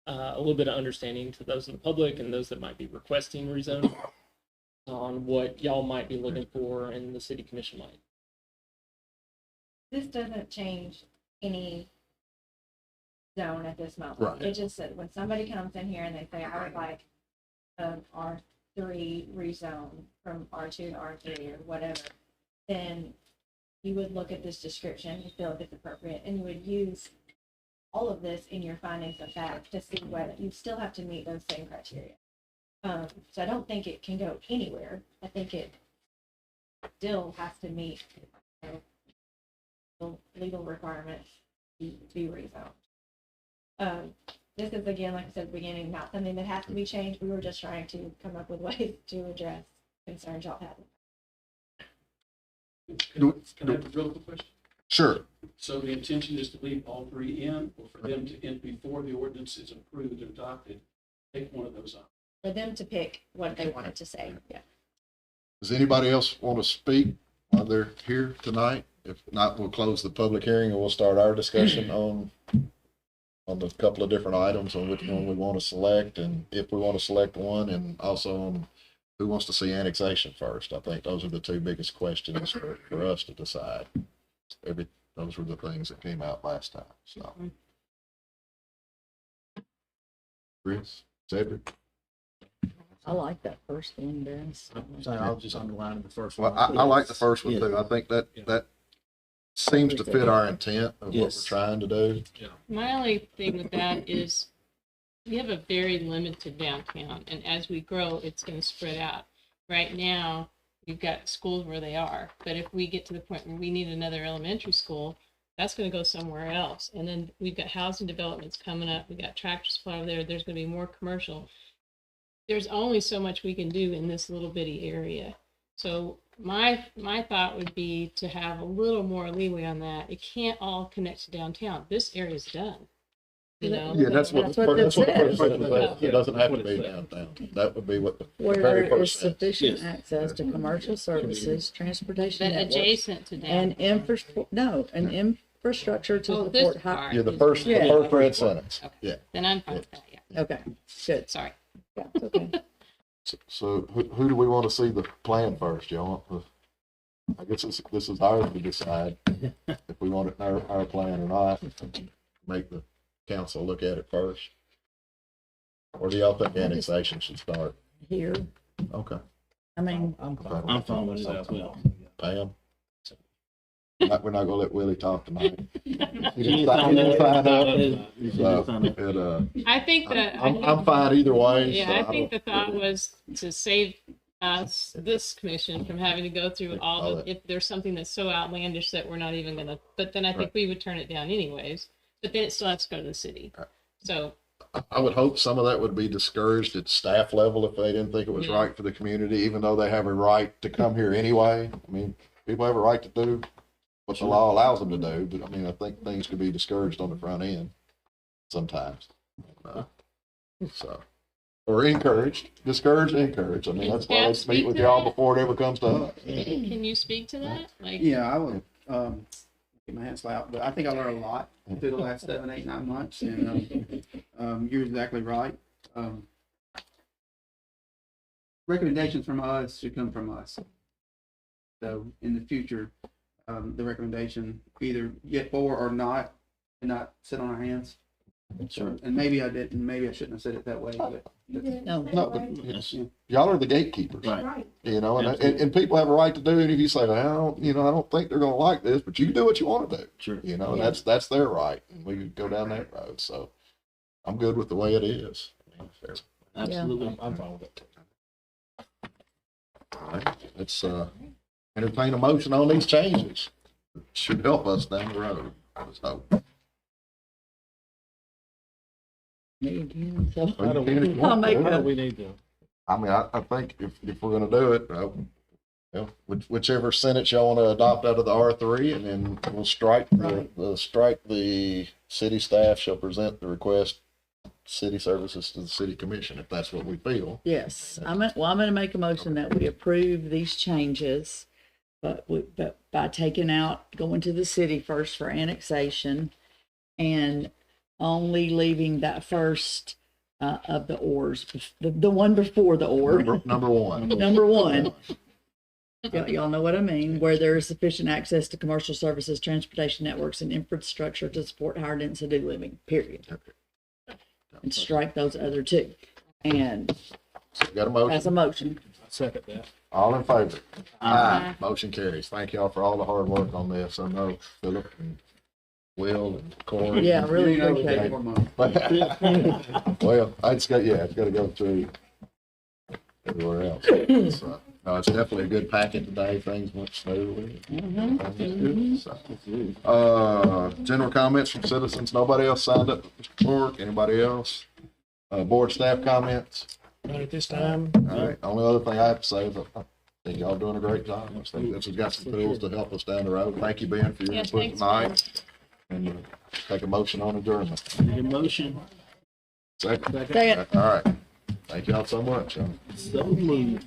a little bit of understanding to those in the public and those that might be requesting rezoning on what y'all might be looking for and the city commission might. This doesn't change any zone at this moment. Right. It just said, when somebody comes in here and they say, I would like an R3 rezone from R2 to R3 or whatever, then you would look at this description, you feel if it's appropriate, and you would use all of this in your findings of fact to see whether you still have to meet those same criteria. So I don't think it can go anywhere. I think it still has to meet, you know, the legal requirements to be rezoned. This is, again, like I said at the beginning, not something that has to be changed. We were just trying to come up with ways to address concerns y'all had. Can I have a real quick question? Sure. So the intention is to leave all three in, or for them to, before the ordinance is approved and adopted, take one of those out? For them to pick what they wanted to say, yeah. Does anybody else want to speak while they're here tonight? If not, we'll close the public hearing and we'll start our discussion on the couple of different items on which one we want to select and if we want to select one, and also on who wants to see annexation first. I think those are the two biggest questions for us to decide. Those were the things that came out last time, so. Chris, Cedric? I like that first one, Dennis. I'll just underline the first Well, one. I like the first one Yeah. too. I think that seems to fit our intent of what we're Yes. trying to do. My only thing with that is we have a very limited downtown, and as we grow, it's going to spread out. Right now, we've got schools where they are, but if we get to the point where we need another elementary school, that's going to go somewhere else. And then we've got housing developments coming up. We got Tractor Supply over there. There's going to be more commercial. There's only so much we can do in this little bitty area. So my thought would be to have a little more leeway on that. It can't all connect to downtown. This area's done. You know? Yeah, that's what That's the what first it sentence says. says. It doesn't have to be downtown. That would be what the Where very there is first sentence. sufficient Yes. access to commercial services, transportation But networks, adjacent to and downtown. infrastructure to Oh, this support part. Yeah, the is- first red sentence. Okay. Yeah. Then I'm fine with that, yeah. Okay, good. Sorry. Yeah, it's okay. So who do we want to see the plan first? Y'all want I guess this is ours to decide if we want our plan or not. Make the council look at it first. Or do y'all think annexation should start? Here, Okay. I mean, I'm fine with it as well. Pam? We're not gonna let Willie talk tonight. He You didn't sign up. I think that. I'm fine either way. Yeah, so I think the don't- thought was to save us, this commission, from having to go through all the, if there's something that's so outlandish that we're not even gonna, but then I think Right. we would turn it down anyways, but then it still has to go to the city. Right. So, I would hope some of that would be discouraged at staff level if they didn't think it was Yeah. right for the community, even though they have a right to come here anyway. I mean, people have a right to do what the law allows them to do, but I mean, I think things could be discouraged on the front end sometimes. So, or encouraged, discouraged, encouraged. I mean, that's why let's meet with y'all before it ever comes to us. Can you speak to that? Like, Yeah, I would, get my hands slapped, but I think I learned a lot through the last 7, 8, 9 months, and, you're exactly right. Recommendations from us should come from us. So in the future, the recommendation either get for or not, and not sit on our hands. Sure. And maybe I didn't, maybe I shouldn't have said it that way, but. No, No, but y'all are the gatekeepers. Right. You know, and people have a right to do it. If you say, well, I don't think they're gonna like this, but you can do what you want to do. Sure. You know, and that's their right, and we can go down that road. So I'm good with the way it is. Absolutely. I'm fine with it. All right, let's entertain a motion on these changes. Should help us down the road. Let's hope. me again, so. Well, you can if you I'll want to. make What do a, we need to? I mean, I think if we're gonna do it, whichever sentence y'all want to adopt out of the R3, and then we'll strike the city staff shall present the request city services to the city commission, if that's what we feel. yes, I'm gonna make a motion that we approve these changes, but by taking out, going to the city first for annexation, and only leaving that first, of the ors, the one before the or. Number one. Number one. Y'all know what I mean, where there is sufficient access to commercial services, transportation networks, and infrastructure to support higher density living, period. And strike those other two. And So we got a motion. as a motion. I second that. All in favor? Aye. Motion carries. Thank y'all for all the hard work on this. I know Philip and Will and Corey. Yeah, I really You know, appreciate it. 4 months. Well, it's got to go through everywhere else. So, no, it's definitely a good packet today. Things went smoothly. So, general comments from citizens. Nobody else signed up for work. Anybody else? Board staff comments. Not at this time. All right. Only other thing I have to say is I think y'all doing a great job. I think this has got some tools to help us down the road. Thank you, Ben, for your Yes, input thanks, tonight. And take a motion on adjournment. Your motion. Second. Second. All right. Thank y'all so much. So moved.